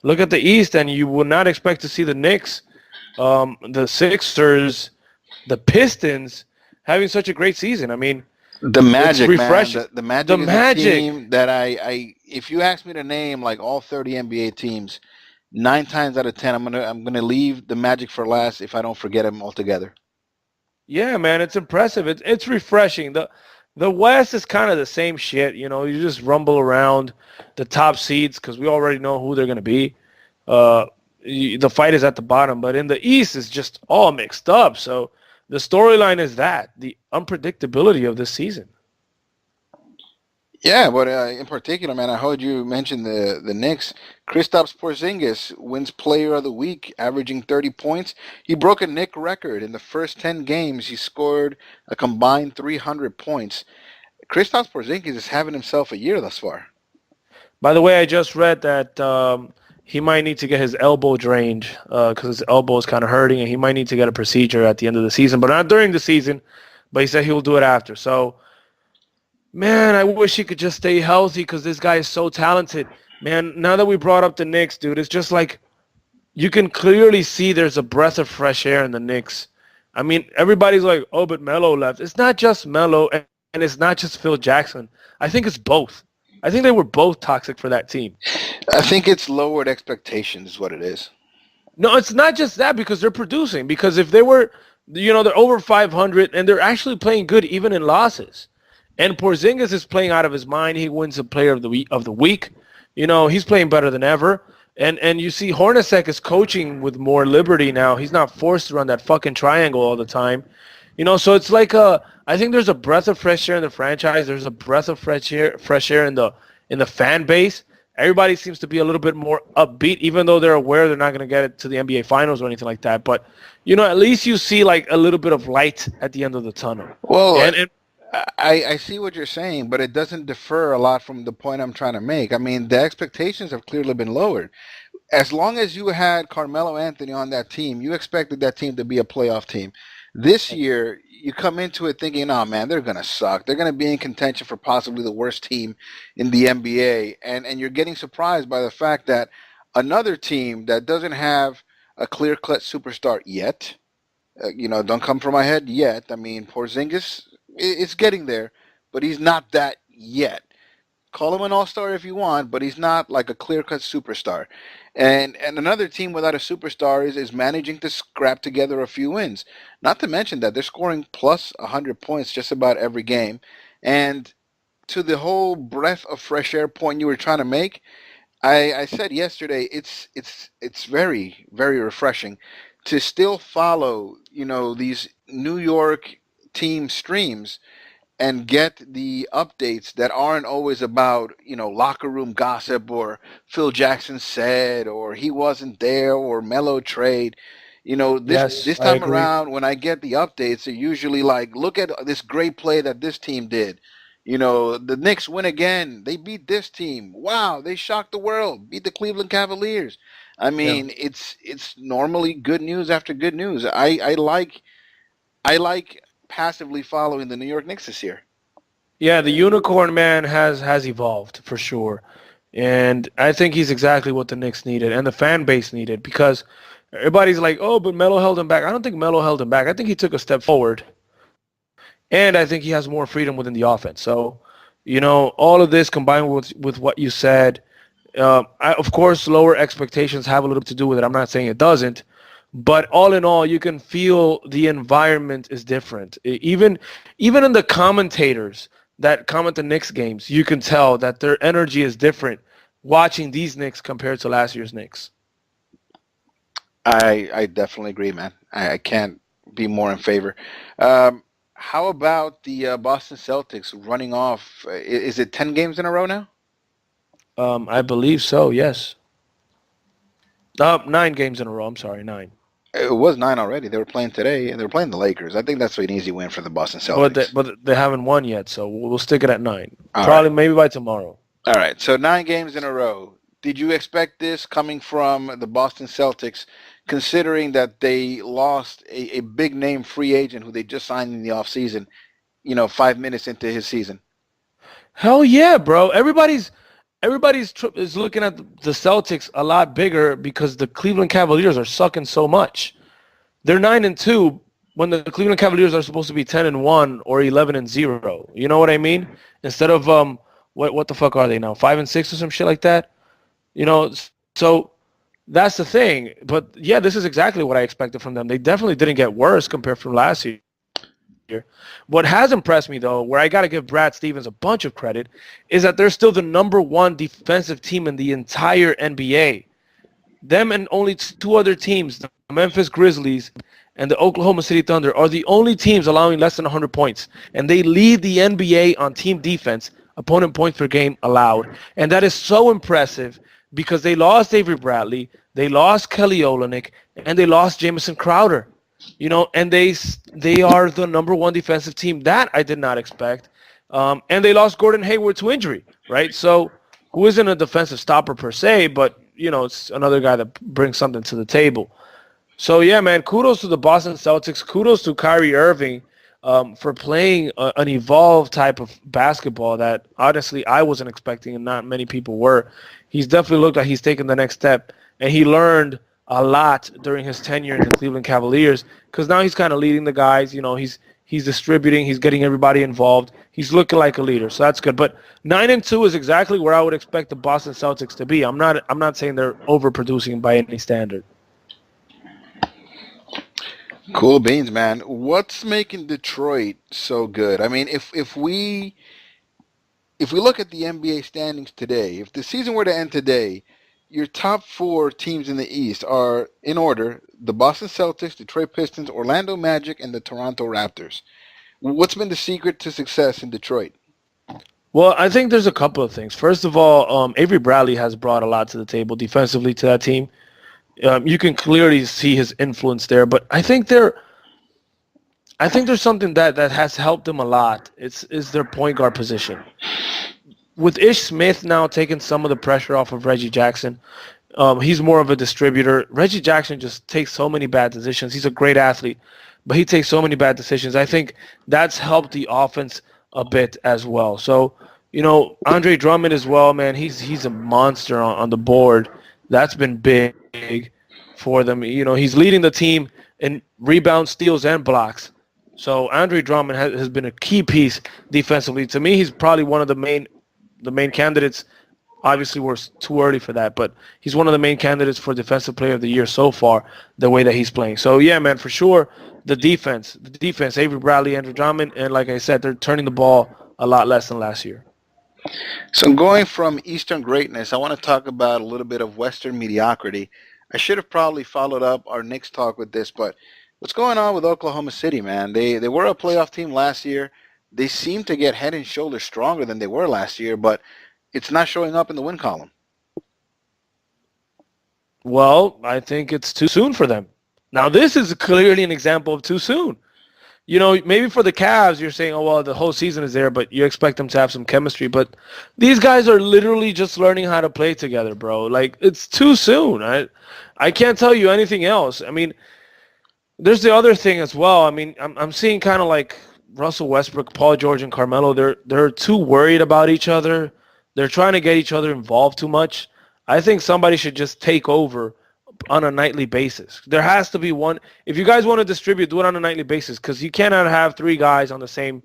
Look at the East, and you would not expect to see the Knicks, the Sixers, the Pistons having such a great season. I mean, the Magic, it's refreshing. Man. The Magic The is Magic. a team that I if you ask me to name like all 30 NBA teams, 9 times out of 10, I'm gonna leave the Magic for last if I don't forget them altogether. Yeah, man, it's impressive. It's refreshing. The West is kind of the same shit. You know, you just rumble around the top seeds because we already know who they're going to be. The fight is at the bottom. But in the East, it's just all mixed up. So the storyline is the unpredictability of this season. Yeah, but in particular, man, I heard you mention the Knicks. Kristaps Porzingis wins Player of the Week, averaging 30 points. He broke a Knick record. In the first 10 games, he scored a combined 300 points. Kristaps Porzingis is having himself a year thus far. By the way, I just read that he might need to get his elbow drained because his elbow is kind of hurting, and he might need to get a procedure at the end of the season, but not during the season. But he said he will do it after. So, man, I wish he could just stay healthy because this guy is so talented. Man, now that we brought up the Knicks, dude, it's just like you can clearly see there's a breath of fresh air in the Knicks. I mean, everybody's like, oh, but Melo left. It's not just Melo, and it's not just Phil Jackson. I think it's both. I think they were both toxic for that team. I think it's lowered expectations is what it is. No, it's not just that because they're producing. Because if they were, they're over 500 and they're actually playing good even in losses. And Porzingis is playing out of his mind. He wins the Player of the Week. He's playing better than ever. And you see Hornacek is coaching with more liberty now. He's not forced to run that fucking triangle all the time. So it's like I think there's a breath of fresh air in the franchise. There's a breath of fresh air in the fan base. Everybody seems to be a little bit more upbeat, even though they're aware they're not going to get it to the NBA Finals or anything like that. But at least you see like a little bit of light at the end of the tunnel. Well, I see what you're saying, but it doesn't differ a lot from the point I'm trying to make. I mean, the expectations have clearly been lowered. As long as you had Carmelo Anthony on that team, you expected that team to be a playoff team. This year, you come into it thinking, oh, man, they're going to suck. They're going to be in contention for possibly the worst team in the NBA. And you're getting surprised by the fact that another team that doesn't have a clear-cut superstar yet, don't come from my head yet. I mean, Porzingis, it's getting there, but he's not that yet. Call him an all-star if you want, but he's not like a clear-cut superstar. And another team without a superstar is managing to scrap together a few wins. Not to mention that they're scoring plus 100 points just about every game. And to the whole breath of fresh air point you were trying to make, I said yesterday it's very, very refreshing to still follow, these New York team streams and get the updates that aren't always about, locker room gossip or Phil Jackson said or he wasn't there or Melo trade. This time around when I get the updates, they're usually like, look at this great play that this team did. The Knicks win again. They beat this team. Wow, they shocked the world. Beat the Cleveland Cavaliers. I mean, it's normally good news after good news. I like passively following the New York Knicks this year. Yeah, the unicorn man has evolved for sure. And I think he's exactly what the Knicks needed and the fan base needed, because everybody's like, oh, but Melo held him back. I don't think Melo held him back. I think he took a step forward. And I think he has more freedom within the offense. So, all of this combined with what you said, of course, lower expectations have a little to do with it. I'm not saying it doesn't. But all in all, you can feel the environment is different. Even in the commentators that comment the Knicks games, you can tell that their energy is different watching these Knicks compared to last year's Knicks. I definitely agree, man. I can't be more in favor. How about the Boston Celtics running off? Is it 10 games in a row now? I believe so, yes. 9 games in a row. I'm sorry, 9. It was 9 already. They were playing today, and they were playing the Lakers. I think that's an easy win for the Boston Celtics. But they haven't won yet, so we'll stick it at 9. All Probably right. maybe by tomorrow. All right, so 9 games in a row. Did you expect this coming from the Boston Celtics, considering that they lost a big-name free agent who they just signed in the offseason, 5 minutes into his season? Hell yeah, bro. Everybody's is looking at the Celtics a lot bigger because the Cleveland Cavaliers are sucking so much. They're 9-2 when the Cleveland Cavaliers are supposed to be 10-1 or 11-0. You know what I mean? Instead of what the fuck are they now? 5-6 or some shit like that. So that's the thing. But yeah, this is exactly what I expected from them. They definitely didn't get worse compared from last year. What has impressed me, though, where I got to give Brad Stevens a bunch of credit, is that they're still the number 1 defensive team in the entire NBA. Them and only 2 other teams, the Memphis Grizzlies and the Oklahoma City Thunder, are the only teams allowing less than 100 points. And they lead the NBA on team defense, opponent points per game allowed. And that is so impressive because they lost Avery Bradley, they lost Kelly Olynyk, and they lost Jamison Crowder. And they are the number 1 defensive team. That I did not expect. And they lost Gordon Hayward to injury, right? So who isn't a defensive stopper per se, but, it's another guy that brings something to the table. So, yeah, man, kudos to the Boston Celtics. Kudos to Kyrie Irving for playing an evolved type of basketball that, honestly, I wasn't expecting and not many people were. He's definitely looked like he's taken the next step, and he learned a lot during his tenure in the Cleveland Cavaliers, because now he's kind of leading the guys. He's distributing, he's getting everybody involved. He's looking like a leader, so that's good. But 9-2 is exactly where I would expect the Boston Celtics to be. I'm not saying they're overproducing by any standard. Cool beans, man. What's making Detroit so good? I mean, if we look at the NBA standings today, if the season were to end today, your top 4 teams in the East are, in order, the Boston Celtics, Detroit Pistons, Orlando Magic, and the Toronto Raptors. What's been the secret to success in Detroit? Well, I think there's a couple of things. First of all, Avery Bradley has brought a lot to the table defensively to that team. You can clearly see his influence there, but I think there's something that has helped them a lot. Is their point guard position. With Ish Smith now taking some of the pressure off of Reggie Jackson, he's more of a distributor. Reggie Jackson just takes so many bad decisions. He's a great athlete, but he takes so many bad decisions. I think that's helped the offense a bit as well. So, Andre Drummond as well, man, he's a monster on the board. That's been big for them. He's leading the team in rebounds, steals, and blocks. So Andre Drummond has been a key piece defensively. To me, he's probably one of the main candidates. Obviously, we're too early for that, but he's one of the main candidates for Defensive Player of the Year so far, the way that he's playing. So, yeah, man, for sure, the defense, Avery Bradley, Andrew Drummond, and like I said, they're turning the ball a lot less than last year. So going from Eastern greatness, I want to talk about a little bit of Western mediocrity. I should have probably followed up our Knicks talk with this, but what's going on with Oklahoma City, man? They were a playoff team last year. They seem to get head and shoulders stronger than they were last year, but it's not showing up in the win column. Well, I think it's too soon for them. Now, this is clearly an example of too soon. Maybe for the Cavs, you're saying, oh, well, the whole season is there, but you expect them to have some chemistry. But these guys are literally just learning how to play together, bro. Like, it's too soon. I can't tell you anything else. I mean, There's the other thing as well. I mean, I'm seeing kind of like Russell Westbrook, Paul George, and Carmelo. They're too worried about each other. They're trying to get each other involved too much. I think somebody should just take over on a nightly basis. There has to be one. If you guys want to distribute, do it on a nightly basis because you cannot have three guys on the same,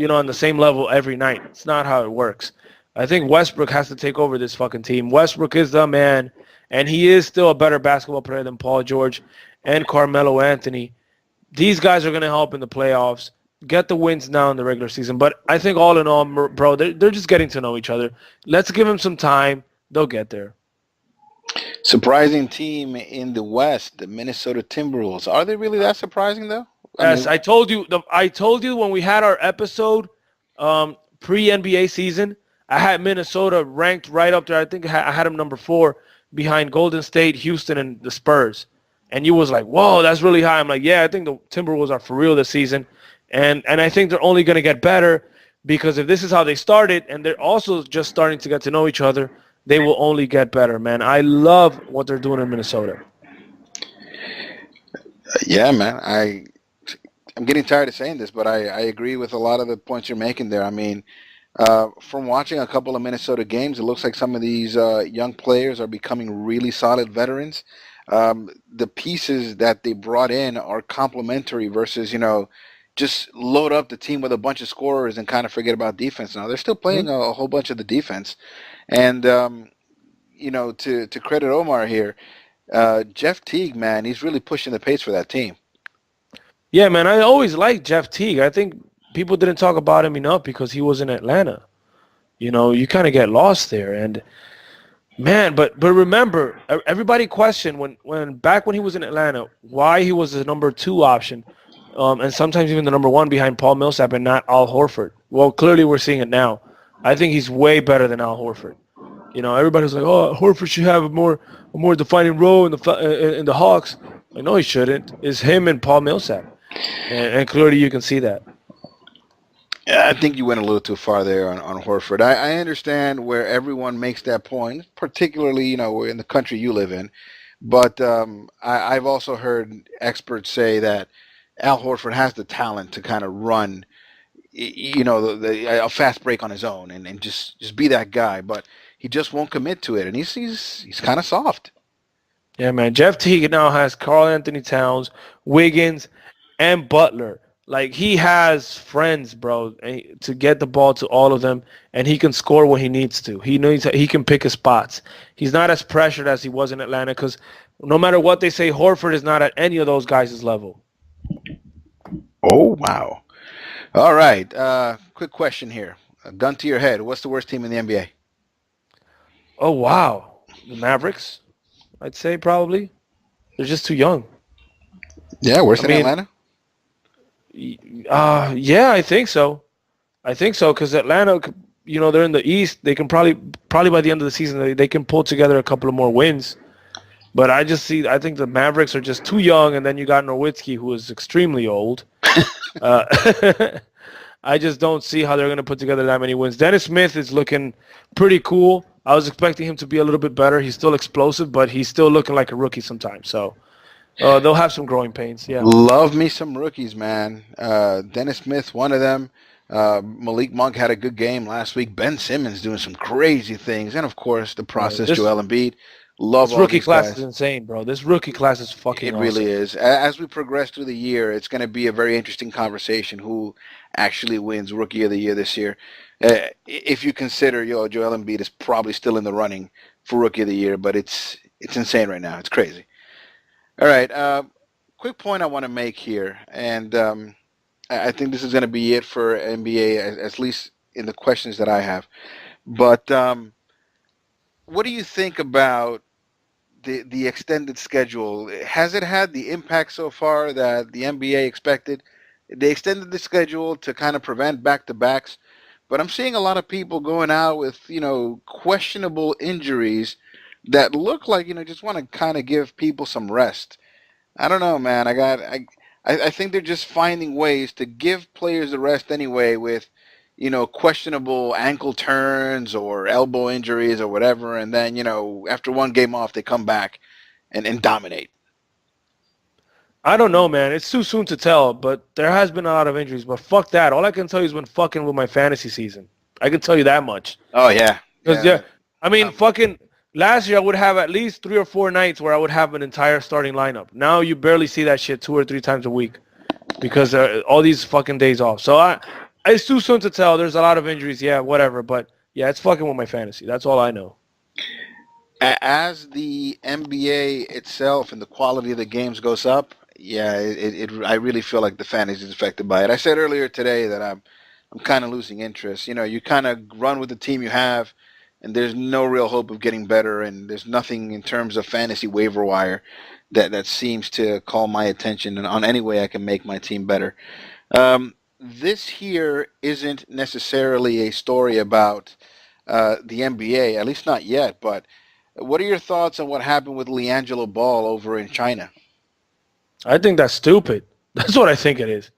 on the same level every night. It's not how it works. I think Westbrook has to take over this fucking team. Westbrook is the man, and he is still a better basketball player than Paul George and Carmelo Anthony. These guys are going to help in the playoffs, get the wins now in the regular season. But I think all in all, bro, they're just getting to know each other. Let's give them some time. They'll get there. Surprising team in the West, the Minnesota Timberwolves. Are they really that surprising though? Yes, I told you. I told you when we had our episode pre-NBA season, I had Minnesota ranked right up there. I think I had them number 4 behind Golden State, Houston, and the Spurs. And you was like, whoa, that's really high. I'm like, yeah, I think the Timberwolves are for real this season. And I think they're only going to get better because if this is how they started and they're also just starting to get to know each other, they will only get better, man. I love what they're doing in Minnesota. Yeah, man. I'm getting tired of saying this, but I agree with a lot of the points you're making there. I mean, from watching a couple of Minnesota games, it looks like some of these young players are becoming really solid veterans. The pieces that they brought in are complementary versus, just load up the team with a bunch of scorers and kind of forget about defense. Now they're still playing a whole bunch of the defense, and to credit Omar here, Jeff Teague, man, he's really pushing the pace for that team. Yeah, man, I always liked Jeff Teague. I think people didn't talk about him enough because he was in Atlanta. You kind of get lost there, and man, but remember, everybody questioned when back when he was in Atlanta why he was the number 2 option, and sometimes even the number 1 behind Paul Millsap and not Al Horford. Well, clearly we're seeing it now. I think he's way better than Al Horford. Everybody's like, oh, Horford should have a more defining role in the Hawks. Like, no, he shouldn't. It's him and Paul Millsap, and clearly you can see that. Yeah, I think you went a little too far there on Horford. I understand where everyone makes that point, particularly, in the country you live in. But I've also heard experts say that Al Horford has the talent to kind of run, a fast break on his own and just be that guy. But he just won't commit to it, and he's kind of soft. Yeah, man. Jeff Teague now has Karl Anthony Towns, Wiggins, and Butler. Like, he has friends, bro, to get the ball to all of them, and he can score when he needs to. He can pick his spots. He's not as pressured as he was in Atlanta because no matter what they say, Horford is not at any of those guys' level. Oh, wow. All right. Quick question here. A gun to your head. What's the worst team in the NBA? Oh, wow. The Mavericks, I'd say probably. They're just too young. Yeah, worse than Atlanta? Yeah, I think so. Because Atlanta, they're in the East. They can probably by the end of the season, they can pull together a couple of more wins. But I think the Mavericks are just too young, and then you got Nowitzki, who is extremely old. I just don't see how they're going to put together that many wins. Dennis Smith is looking pretty cool. I was expecting him to be a little bit better. He's still explosive, but he's still looking like a rookie sometimes. So they'll have some growing pains. Yeah. Love me some rookies, man. Dennis Smith, one of them. Malik Monk had a good game last week. Ben Simmons doing some crazy things. And, of course, the process, Joel Embiid. Love this rookie class is insane, bro. This rookie class is fucking awesome. It really is. As we progress through the year, it's going to be a very interesting conversation who actually wins Rookie of the Year this year. If you consider, Joel Embiid is probably still in the running for Rookie of the Year, but it's insane right now. It's crazy. All right. Quick point I want to make here, and I think this is going to be it for NBA, at least in the questions that I have. But what do you think about the extended schedule? Has it had the impact so far that the NBA expected? They extended the schedule to kind of prevent back-to-backs, but I'm seeing a lot of people going out with, questionable injuries that look like, just want to kind of give people some rest. I don't know, man. I think they're just finding ways to give players the rest anyway with, questionable ankle turns or elbow injuries or whatever. And then, after one game off, they come back and dominate. I don't know, man. It's too soon to tell, but there has been a lot of injuries. But fuck that. All I can tell you is been fucking with my fantasy season. I can tell you that much. Oh yeah, Because yeah, yeah. I mean, Um, fucking last year I would have at least 3 or 4 nights where I would have an entire starting lineup. Now you barely see that shit 2 or 3 times a week because all these fucking days off. So it's too soon to tell. There's a lot of injuries. Yeah, whatever. But yeah, it's fucking with my fantasy. That's all I know. as the NBA itself and the quality of the games goes up, yeah, I really feel like the fantasy is affected by it. I said earlier today that I'm kind of losing interest. You know, you kind of run with the team you have, and there's no real hope of getting better, and there's nothing in terms of fantasy waiver wire that seems to call my attention and on any way I can make my team better. This here isn't necessarily a story about the NBA, at least not yet, but what are your thoughts on what happened with LiAngelo Ball over in China? I think that's stupid. That's what I think it is.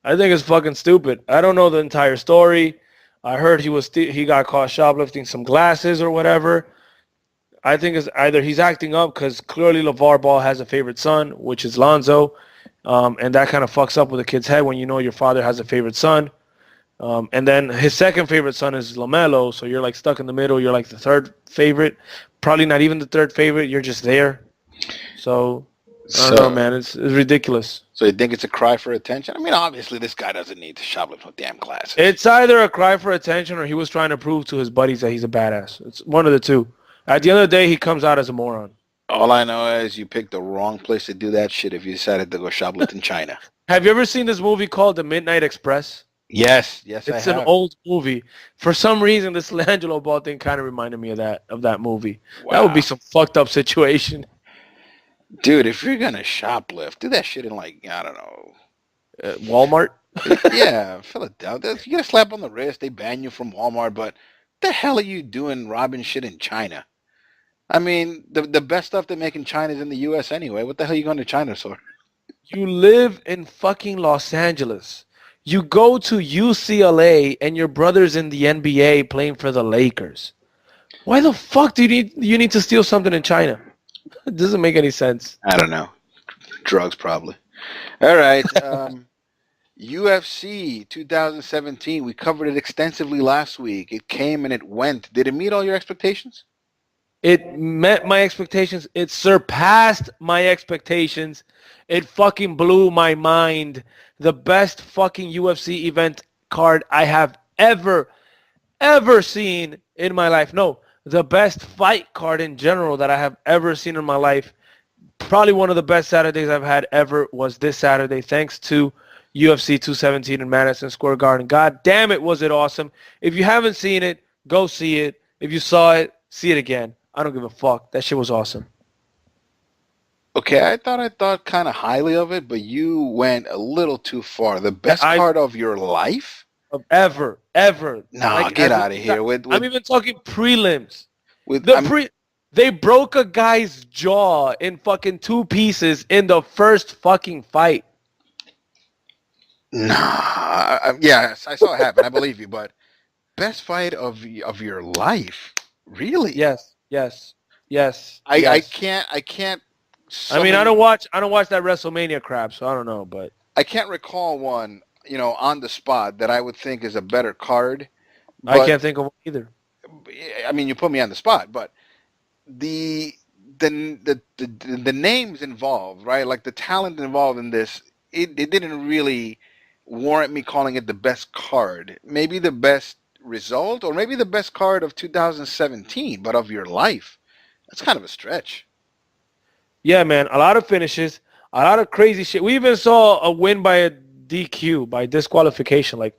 I think it's fucking stupid. I don't know the entire story. I heard he got caught shoplifting some glasses or whatever. I think it's either he's acting up because clearly LeVar Ball has a favorite son, which is Lonzo, and that kind of fucks up with a kid's head when you know your father has a favorite son. And then his second favorite son is LaMelo, so you're like stuck in the middle. You're like the third favorite, probably not even the third favorite. You're just there. So I don't know, So, man. It's ridiculous. so you think it's a cry for attention? I mean, obviously this guy doesn't need to shoplift with damn glasses. It's either a cry for attention or he was trying to prove to his buddies that he's a badass. It's one of the two. At the end of the day, he comes out as a moron. All I know is you picked the wrong place to do that shit if you decided to go shoplift in China. Have you ever seen this movie called The Midnight Express? Yes, I It's an have. old movie. For some reason, this LiAngelo Ball thing kind of reminded me of that movie. That would Wow. be some fucked up situation. Dude, if you're gonna shoplift, do that shit in like, I don't know. Walmart? Yeah, Philadelphia. You get a slap on the wrist, they ban you from Walmart, but the hell are you doing robbing shit in China? I mean, the best stuff they make in China is in the US anyway. What the hell are you going to China for? You live in fucking Los Angeles. You go to UCLA and your brother's in the NBA playing for the Lakers. Why the fuck do you need to steal something in China? It doesn't make any sense. I don't know. Drugs, probably. All right. UFC 2017. We covered it extensively last week. It came and it went. Did it meet all your expectations? It met my expectations. It surpassed my expectations. It fucking blew my mind. The best fucking UFC event card I have ever seen in my life. No, the best fight card in general that I have ever seen in my life. Probably one of the best Saturdays I've had ever was this Saturday, thanks to UFC 217 in Madison Square Garden. God damn it, was it awesome. If you haven't seen it, go see it. If you saw it, see it again. I don't give a fuck. That shit was awesome. Okay, I thought kind of highly of it, but you went a little too far. The best card of your life? Of ever. Nah, Like, get out of here. I'm even talking prelims. With They broke a guy's jaw in fucking 2 pieces in the first fucking fight. Nah, yes, I saw it happen. I believe you, but best fight of your life, really? Yes. I can't. I mean, I don't watch that WrestleMania crap, so I don't know, but I can't recall one, on the spot that I would think is a better card. I can't think of one either. I mean, you put me on the spot, but the names involved, right? Like the talent involved in this, it didn't really warrant me calling it the best card. Maybe the best result, or maybe the best card of 2017, but of your life, that's kind of a stretch. Yeah, man, a lot of finishes, a lot of crazy shit. We even saw a win by a DQ, by disqualification. Like,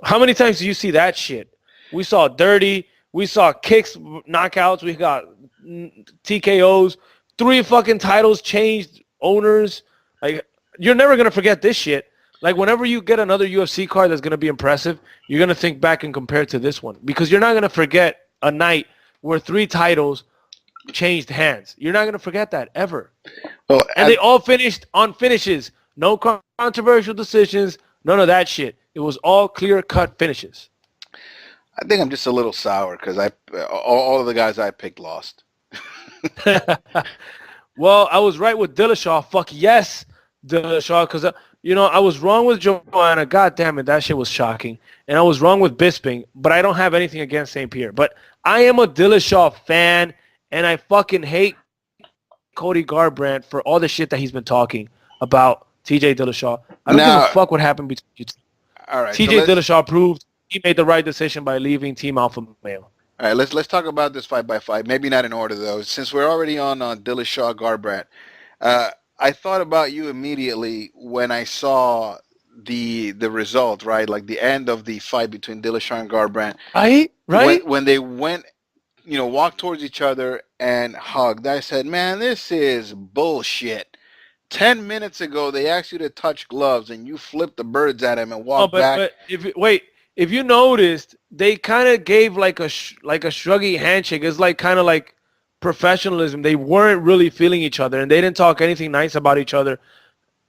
how many times do you see that shit? We saw dirty. We saw kicks, knockouts. We got TKOs. 3 fucking titles changed owners. Like, you're never going to forget this shit. Like, whenever you get another UFC card that's going to be impressive, you're going to think back and compare it to this one. Because you're not going to forget a night where 3 titles changed hands. You're not going to forget that, ever. Well, And they all finished on finishes. No controversial decisions. None of that shit. It was all clear-cut finishes. I think I'm just a little sour because all of the guys I picked lost. Well, I was right with Dillashaw. Fuck yes. Dillashaw, because I was wrong with Joanna. God damn it, that shit was shocking. And I was wrong with Bisping, but I don't have anything against St. Pierre. But I am a Dillashaw fan, and I fucking hate Cody Garbrandt for all the shit that he's been talking about TJ Dillashaw. I don't give a Now, fuck what happened between you two. all right. So TJ Dillashaw proved he made the right decision by leaving Team Alpha Male. all right. Let's talk about this fight by fight. Maybe not in order though, since we're already on Dillashaw Garbrandt. I thought about you immediately when I saw the result, right? Like the end of the fight between Dillashaw and Garbrandt. Right? When they went, walked towards each other and hugged, I said, man, this is bullshit. 10 minutes ago, they asked you to touch gloves and you flipped the birds at him and walked back. But if you noticed, they kind of gave like a shruggy handshake. It's like kind of like professionalism. They weren't really feeling each other, and they didn't talk anything nice about each other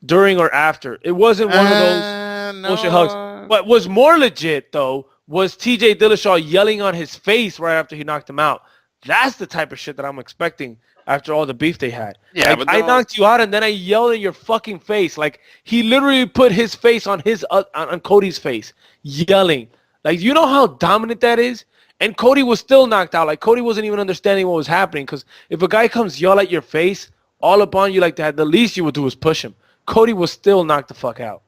during or after. It wasn't one of those bullshit hugs. What was more legit, though, was TJ Dillashaw yelling on his face right after he knocked him out. That's the type of shit that I'm expecting after all the beef they had. Yeah, like, but I knocked you out, and then I yelled in your fucking face. Like, he literally put his face on on Cody's face, yelling. Like, you know how dominant that is? And Cody was still knocked out. Like, Cody wasn't even understanding what was happening. Because if a guy comes yell at your face, all up on you like that, the least you would do is push him. Cody was still knocked the fuck out.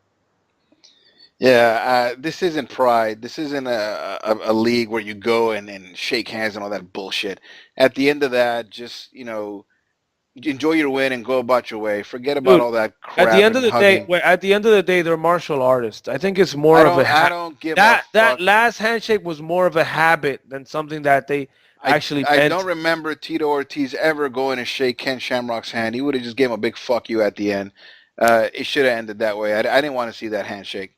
Yeah, this isn't Pride. This isn't a league where you go and shake hands and all that bullshit. At the end of that, just, enjoy your win and go about your way. Forget about all that crap. At the end of the hugging. day, they're martial artists. I think it's more of a I don't give a fuck. That last handshake was more of a habit than something that they actually I don't remember Tito Ortiz ever going to shake Ken Shamrock's hand. He would have just gave him a big fuck you at the end. It should have ended that way. I didn't want to see that handshake.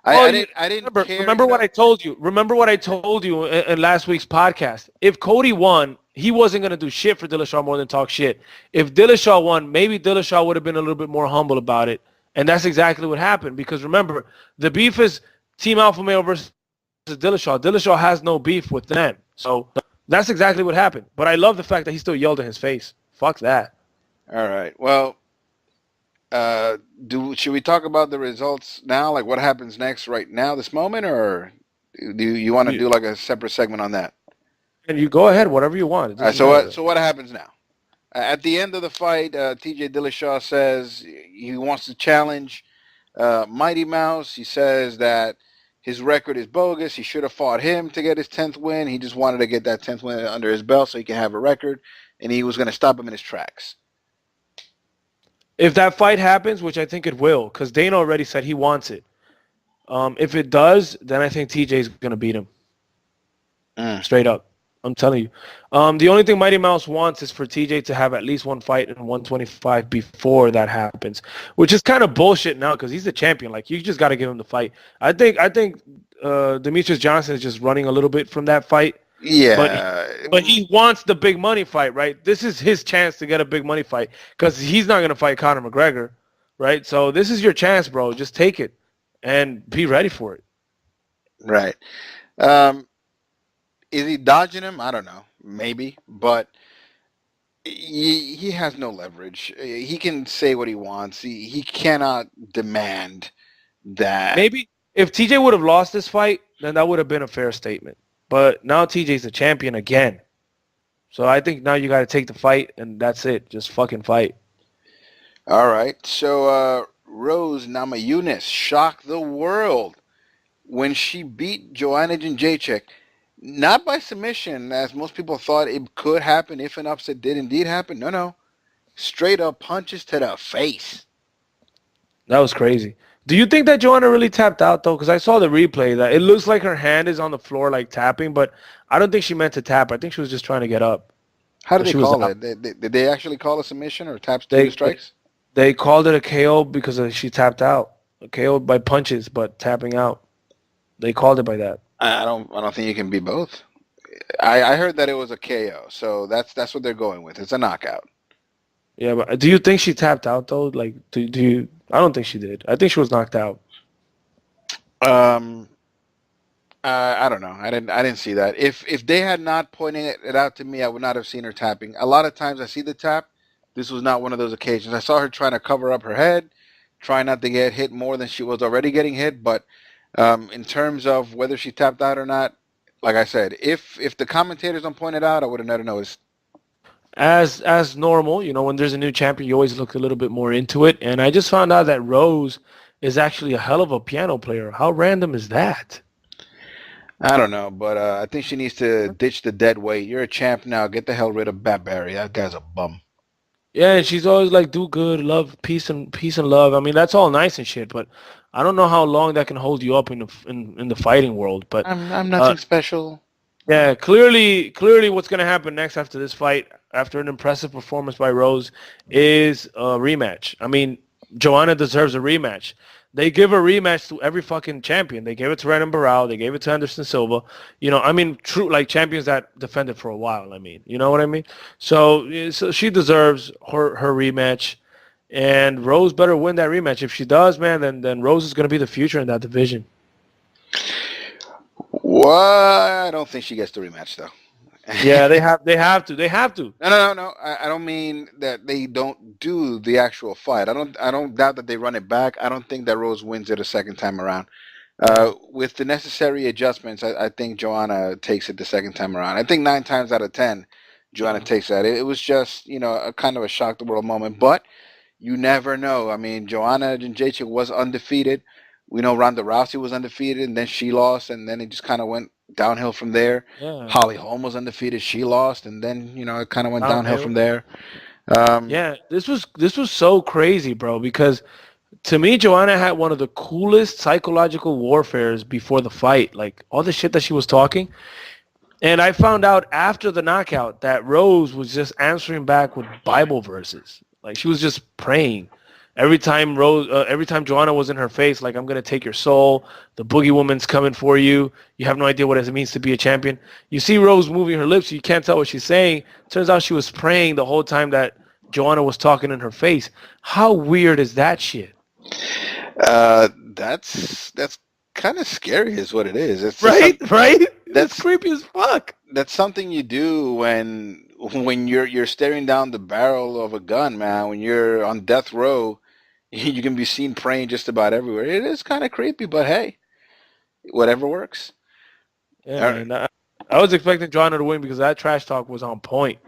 I didn't care. Remember what I told you. Remember what I told you in last week's podcast. If Cody won, he wasn't going to do shit for Dillashaw more than talk shit. If Dillashaw won, maybe Dillashaw would have been a little bit more humble about it. And that's exactly what happened. Because remember, the beef is Team Alpha Male versus Dillashaw. Dillashaw has no beef with them. So that's exactly what happened. But I love the fact that he still yelled in his face. Fuck that. All right. Well, should we talk about the results now? Like what happens next right now, this moment? Or do you want to do like a separate segment on that? And you go ahead, whatever you want. So what happens now? At the end of the fight, TJ Dillashaw says he wants to challenge Mighty Mouse. He says that his record is bogus. He should have fought him to get his 10th win. He just wanted to get that 10th win under his belt so he can have a record, and he was going to stop him in his tracks. If that fight happens, which I think it will, because Dana already said he wants it. If it does, then I think TJ's going to beat him. Straight up. I'm telling you. The only thing Mighty Mouse wants is for TJ to have at least one fight in 125 before that happens, which is kind of bullshit now because he's the champion. Like, you just got to give him the fight. I think Demetrius Johnson is just running a little bit from that fight. Yeah. But he wants the big money fight, right? This is his chance to get a big money fight because he's not going to fight Conor McGregor, right? So this is your chance, bro. Just take it and be ready for it. Right. Is he dodging him? I don't know. Maybe. But he has no leverage. He can say what he wants. He cannot demand that. Maybe if TJ would have lost this fight, then that would have been a fair statement. But now TJ's the champion again. So I think now you got to take the fight, and that's it. Just fucking fight. All right. So Rose Namajunas shocked the world when she beat Joanna Jędrzejczyk. Not by submission, as most people thought it could happen if an upset did indeed happen. No. Straight up punches to the face. That was crazy. Do you think that Joanna really tapped out, though? Because I saw the replay. That it looks like her hand is on the floor, like tapping, but I don't think she meant to tap. I think she was just trying to get up. How did they call it? Did they actually call a submission or taps to strikes? They called it a KO because she tapped out. A KO by punches, but tapping out. They called it by that. I don't think you can be both. I heard that it was a KO, so that's what they're going with. It's a knockout. Yeah, but do you think she tapped out though? Like, do you? I don't think she did. I think she was knocked out. I don't know. I didn't see that. If they had not pointed it out to me, I would not have seen her tapping. A lot of times I see the tap. This was not one of those occasions. I saw her trying to cover up her head. try not to get hit more than she was already getting hit. But in terms of whether she tapped out or not, like I said, if the commentators don't point it out, I would have never noticed. As normal, when there's a new champion, you always look a little bit more into it. And I just found out that Rose is actually a hell of a piano player. How random is that? I don't know, but I think she needs to ditch the dead weight. You're a champ now. Get the hell rid of Bat Barry. That guy's a bum. Yeah, and she's always like, do good, love, peace and love. I mean, that's all nice and shit, but I don't know how long that can hold you up in the fighting world. But I'm nothing special. yeah, clearly, what's gonna happen next after this fight, after an impressive performance by Rose, is a rematch. I mean, Joanna deserves a rematch. They give a rematch to every fucking champion. They gave it to Renan Barao. They gave it to Anderson Silva. I mean, true, like champions that defended for a while. I mean, you know what I mean? So she deserves her rematch, and Rose better win that rematch. If she does, man, then Rose is gonna be the future in that division. What? I don't think she gets the rematch though. Yeah, they have to. No. I don't mean that they don't do the actual fight. I don't doubt that they run it back. I don't think that Rose wins it a second time around. With the necessary adjustments, I think Joanna takes it the second time around. I think 9 times out of 10, Joanna takes that. It was just a kind of a shock the world moment, but you never know. I mean, Joanna Jędrzejczyk was undefeated. We know Ronda Rousey was undefeated, and then she lost, and then it just kind of went downhill from there. Yeah. Holly Holm was undefeated. She lost, and then it kind of went downhill from there. Yeah, this was so crazy, bro, because to me, Joanna had one of the coolest psychological warfares before the fight. Like all the shit that she was talking. And I found out after the knockout that Rose was just answering back with Bible verses. Like she was just praying. Every time Joanna was in her face, like, I'm going to take your soul. The boogie woman's coming for you. You have no idea what it means to be a champion. You see Rose moving her lips. You can't tell what she's saying. Turns out she was praying the whole time that Joanna was talking in her face. How weird is that shit? That's kind of scary is what it is. It's right? That's creepy as fuck. That's something you do when you're staring down the barrel of a gun, man. When you're on death row, you can be seen praying just about everywhere. It is kind of creepy, but hey, whatever works. Yeah, man. I was expecting Joanna to win because that trash talk was on point.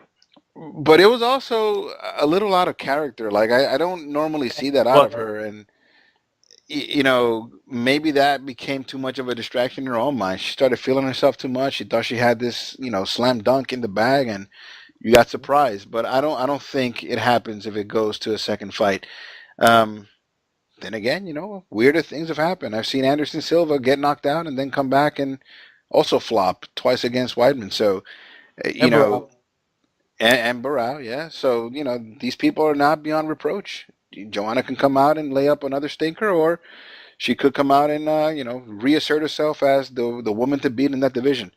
But it was also a little out of character. Like I don't normally see that out of her, and maybe that became too much of a distraction in her own mind. She started feeling herself too much. She thought she had this, slam dunk in the bag, and you got surprised. But I don't think it happens if it goes to a second fight. Then again, weirder things have happened. I've seen Anderson Silva get knocked out and then come back and also flop twice against Weidman. So, and Barao, yeah. So, these people are not beyond reproach. Joanna can come out and lay up another stinker, or she could come out and, reassert herself as the woman to beat in that division.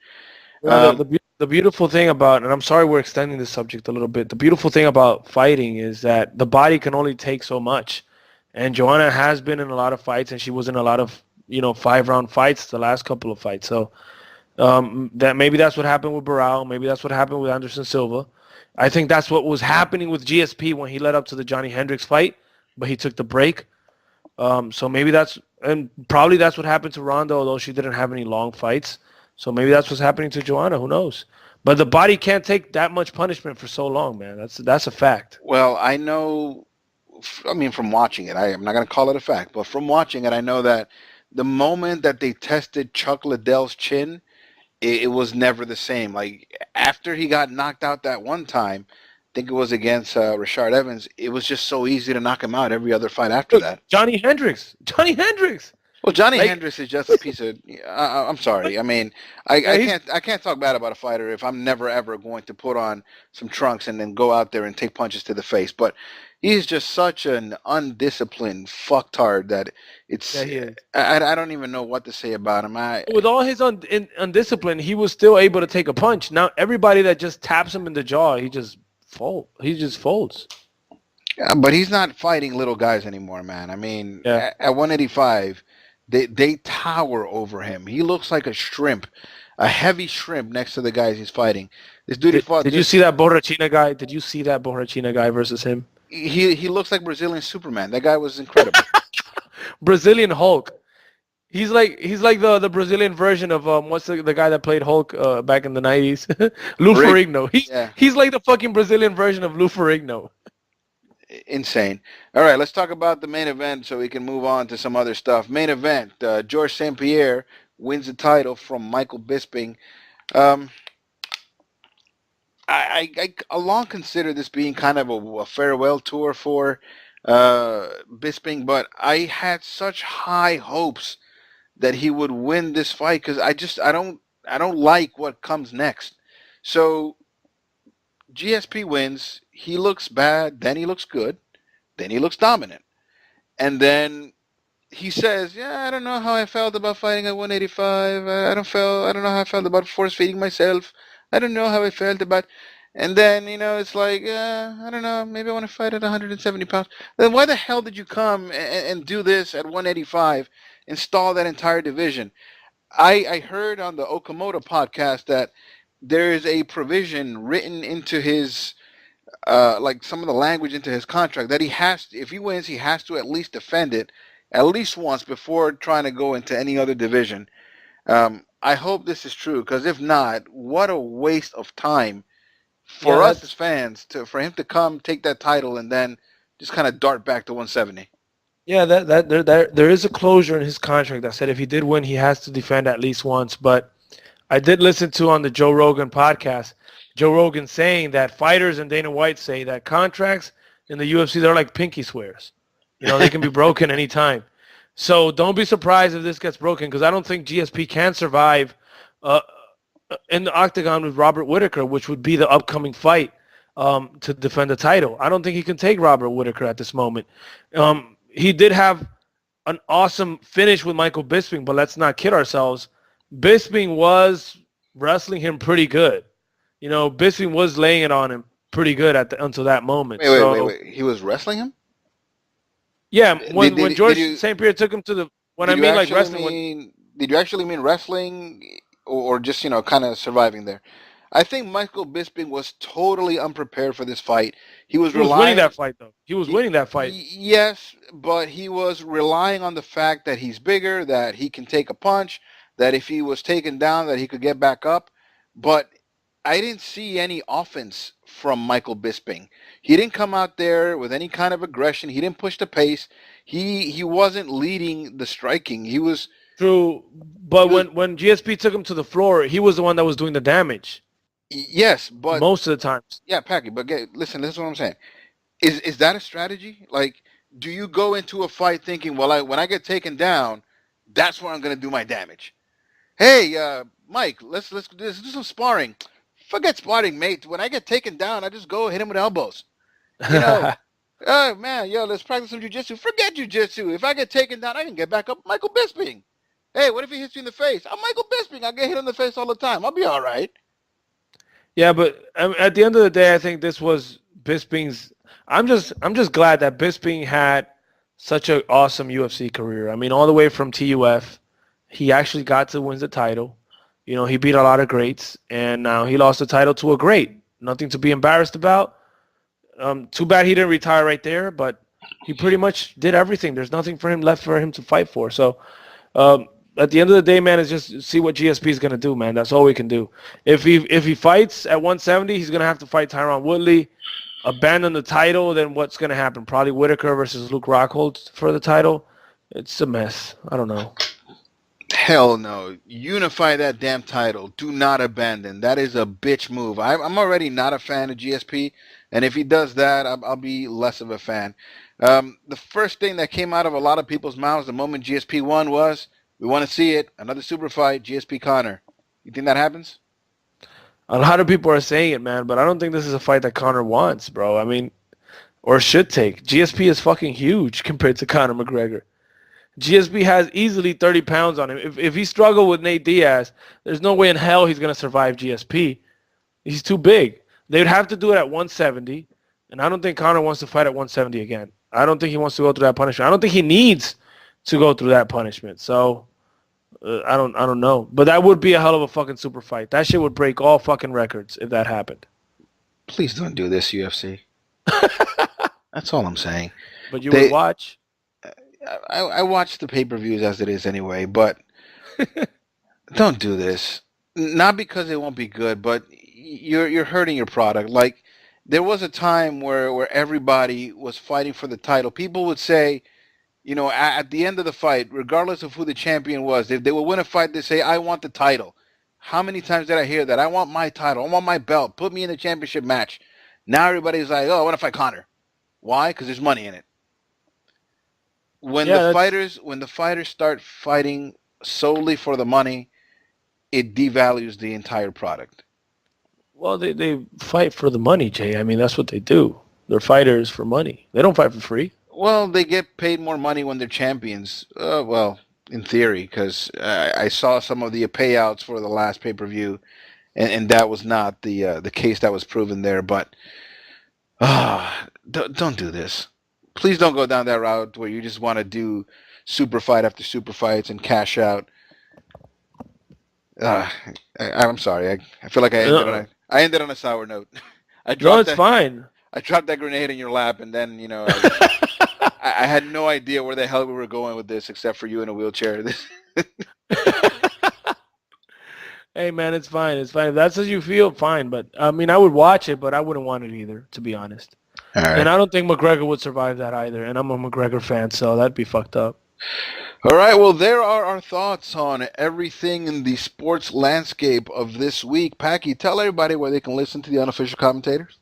The beautiful thing about, and I'm sorry we're extending this subject a little bit, the beautiful thing about fighting is that the body can only take so much. And Joanna has been in a lot of fights, and she was in a lot of, 5-round fights, the last couple of fights. So that maybe that's what happened with Barao. Maybe that's what happened with Anderson Silva. I think that's what was happening with GSP when he led up to the Johnny Hendricks fight, but he took the break. So maybe probably that's what happened to Ronda, although she didn't have any long fights. So maybe that's what's happening to Joanna. Who knows? But the body can't take that much punishment for so long, man. That's a fact. Well, I know. I mean, from watching it, I'm not going to call it a fact, but from watching it, I know that the moment that they tested Chuck Liddell's chin, it was never the same. Like, after he got knocked out that one time, I think it was against Rashard Evans, it was just so easy to knock him out every other fight after that. Johnny Hendricks. Well, Johnny Hendricks is just a piece of. I'm sorry. I mean, I can't talk bad about a fighter if I'm never ever going to put on some trunks and then go out there and take punches to the face. But he's just such an undisciplined fucktard that it's. Yeah, he is. I don't even know what to say about him. With all his undiscipline, he was still able to take a punch. Now everybody that just taps him in the jaw, he just folds. Yeah, but he's not fighting little guys anymore, man. I mean, at 185. They tower over him. He looks like a shrimp, a heavy shrimp next to the guys he's fighting. This dude fought. Did you see that Borrachina guy? Did you see that Borrachina guy versus him? He looks like Brazilian Superman. That guy was incredible. Brazilian Hulk. He's like the Brazilian version of what's the guy that played Hulk back in the 90s? Lou Rick, Ferrigno. yeah, He's like the fucking Brazilian version of Lou Ferrigno. insane. All right, let's talk about the main event so we can move on to some other stuff. Main event: George St. Pierre wins the title from Michael Bisping. Um, I long considered this being kind of a farewell tour for Bisping, but I had such high hopes that he would win this fight because I don't like what comes next. So GSP wins. He looks bad, then he looks good, then he looks dominant, and then he says, "Yeah, I don't know how I felt about fighting at 185. I don't know how I felt about force feeding myself. I don't know how I felt about." And then it's like, I don't know. Maybe I want to fight at 170 pounds. Then why the hell did you come and do this at 185? Install that entire division. I heard on the Okamoto podcast that there is a provision written into his like some of the language into his contract that he has to, if he wins, he has to at least defend it at least once before trying to go into any other division. I hope this is true because if not, what a waste of time for us as fans for him to come take that title and then just kind of dart back to 170. Yeah, there is a closure in his contract that said if he did win, he has to defend at least once. But I did listen to on the Joe Rogan podcast, Joe Rogan saying that fighters and Dana White say that contracts in the UFC, they're like pinky swears. They can be broken anytime. So don't be surprised if this gets broken because I don't think GSP can survive in the octagon with Robert Whittaker, which would be the upcoming fight to defend the title. I don't think he can take Robert Whittaker at this moment. He did have an awesome finish with Michael Bisping, but let's not kid ourselves. Bisping was wrestling him pretty good. Bisping was laying it on him pretty good until that moment. Wait. He was wrestling him? Yeah, when George St. Pierre took him to the... When I mean like wrestling... Did you actually mean wrestling or just, kind of surviving there? I think Michael Bisping was totally unprepared for this fight. He was winning that fight, though. He was winning that fight. Yes, but he was relying on the fact that he's bigger, that he can take a punch, that if he was taken down, that he could get back up. But I didn't see any offense from Michael Bisping. He didn't come out there with any kind of aggression. He didn't push the pace. He wasn't leading the striking. He was... True, but when GSP took him to the floor, he was the one that was doing the damage. Yes, but most of the times. Yeah, Paki, but listen, this is what I'm saying. Is that a strategy? Like, do you go into a fight thinking, well, when I get taken down, that's where I'm going to do my damage? Hey, Mike, let's do some sparring. Forget sparring, mate. When I get taken down, I just go hit him with elbows. Oh man, let's practice some jiu-jitsu. Forget jiu-jitsu. If I get taken down, I can get back up. Michael Bisping. Hey, what if he hits you in the face? I'm Michael Bisping. I get hit in the face all the time. I'll be all right. Yeah, but at the end of the day, I think this was Bisping's. I'm just glad that Bisping had such an awesome UFC career. I mean, all the way from TUF, he actually got to win the title. He beat a lot of greats, and now he lost the title to a great. Nothing to be embarrassed about. Too bad he didn't retire right there, but he pretty much did everything. There's nothing left for him to fight for. So. At the end of the day, man, is just see what GSP is going to do, man. That's all we can do. If he fights at 170, he's going to have to fight Tyron Woodley, abandon the title. Then what's going to happen? Probably Whittaker versus Luke Rockhold for the title. It's a mess. I don't know. Hell no. Unify that damn title. Do not abandon. That is a bitch move. I'm already not a fan of GSP, and if he does that, I'll be less of a fan. The first thing that came out of a lot of people's mouths the moment GSP won was, we want to see it. Another super fight, GSP Conor. You think that happens? A lot of people are saying it, man, but I don't think this is a fight that Conor wants, bro. I mean, or should take. GSP is fucking huge compared to Conor McGregor. GSP has easily 30 pounds on him. If he struggled with Nate Diaz, there's no way in hell he's going to survive GSP. He's too big. They would have to do it at 170, and I don't think Conor wants to fight at 170 again. I don't think he wants to go through that punishment. I don't think he needs to go through that punishment. So I don't know. But that would be a hell of a fucking super fight. That shit would break all fucking records if that happened. Please don't do this, UFC. That's all I'm saying. But you would watch? I watch the pay-per-views as it is anyway, but don't do this. Not because it won't be good, but you're hurting your product. Like there was a time where everybody was fighting for the title. People would say, at the end of the fight, regardless of who the champion was, if they would win a fight, they say, "I want the title." How many times did I hear that? I want my title. I want my belt. Put me in a championship match. Now everybody's like, "Oh, I want to fight Connor." Why? Because there's money in it. When Yeah, when the fighters start fighting solely for the money, it devalues the entire product. well, they fight for the money, Jay. I mean, that's what they do. They're fighters for money. They don't fight for free. Well, they get paid more money when they're champions. Well, in theory, because I saw some of the payouts for the last pay-per-view, and that was not the case that was proven there. But don't do this. Please don't go down that route where you just want to do super fight after super fights and cash out. I'm sorry. I feel like I ended on a sour note. I No, dropped it's fine. I dropped that grenade in your lap, and then I had no idea where the hell we were going with this, except for you in a wheelchair. Hey man, it's fine. It's fine. If that's how you feel, fine. But I mean, I would watch it, but I wouldn't want it either, to be honest. All right. And I don't think McGregor would survive that either. And I'm a McGregor fan, so that'd be fucked up. All right. Well, there are our thoughts on everything in the sports landscape of this week. Paki, tell everybody where they can listen to the unofficial commentators.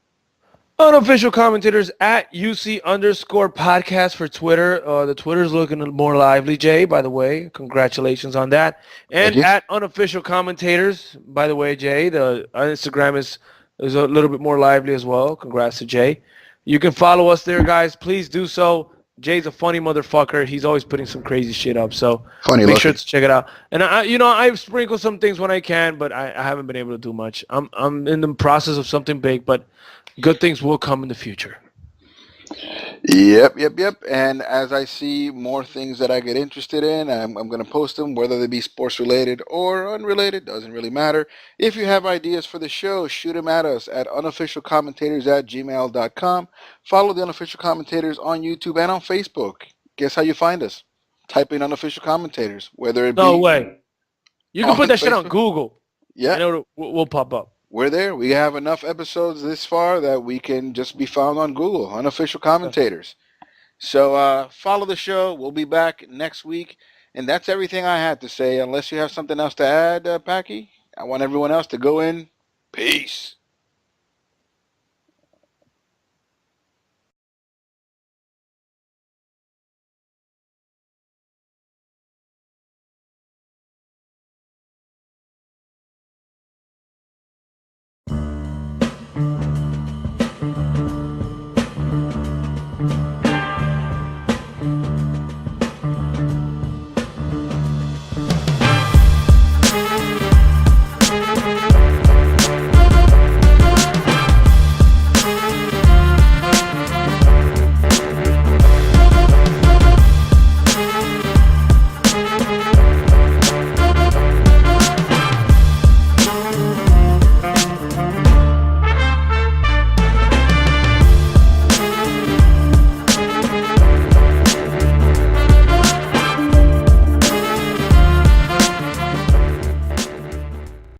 Unofficial commentators at UC_podcast for Twitter. The Twitter's looking more lively, Jay, by the way. Congratulations on that. And at unofficial commentators, by the way, Jay. The Instagram is a little bit more lively as well. Congrats to Jay. You can follow us there, guys. Please do so. Jay's a funny motherfucker. He's always putting some crazy shit up. So make sure to check it out. And I sprinkle some things when I can, but I haven't been able to do much. I'm in the process of something big, but good things will come in the future. Yep. And as I see more things that I get interested in, I'm going to post them, whether they be sports related or unrelated, doesn't really matter. If you have ideas for the show, shoot them at us at unofficialcommentators@gmail.com. Follow the Unofficial Commentators on YouTube and on Facebook. Guess how you find us? Type in Unofficial Commentators, whether it be... No way. You can put that shit on Google. Yeah. And it will pop up. We're there. We have enough episodes this far that we can just be found on Google, Unofficial Commentators. So follow the show. We'll be back next week. And that's everything I had to say. Unless you have something else to add, Paki, I want everyone else to go in. Peace.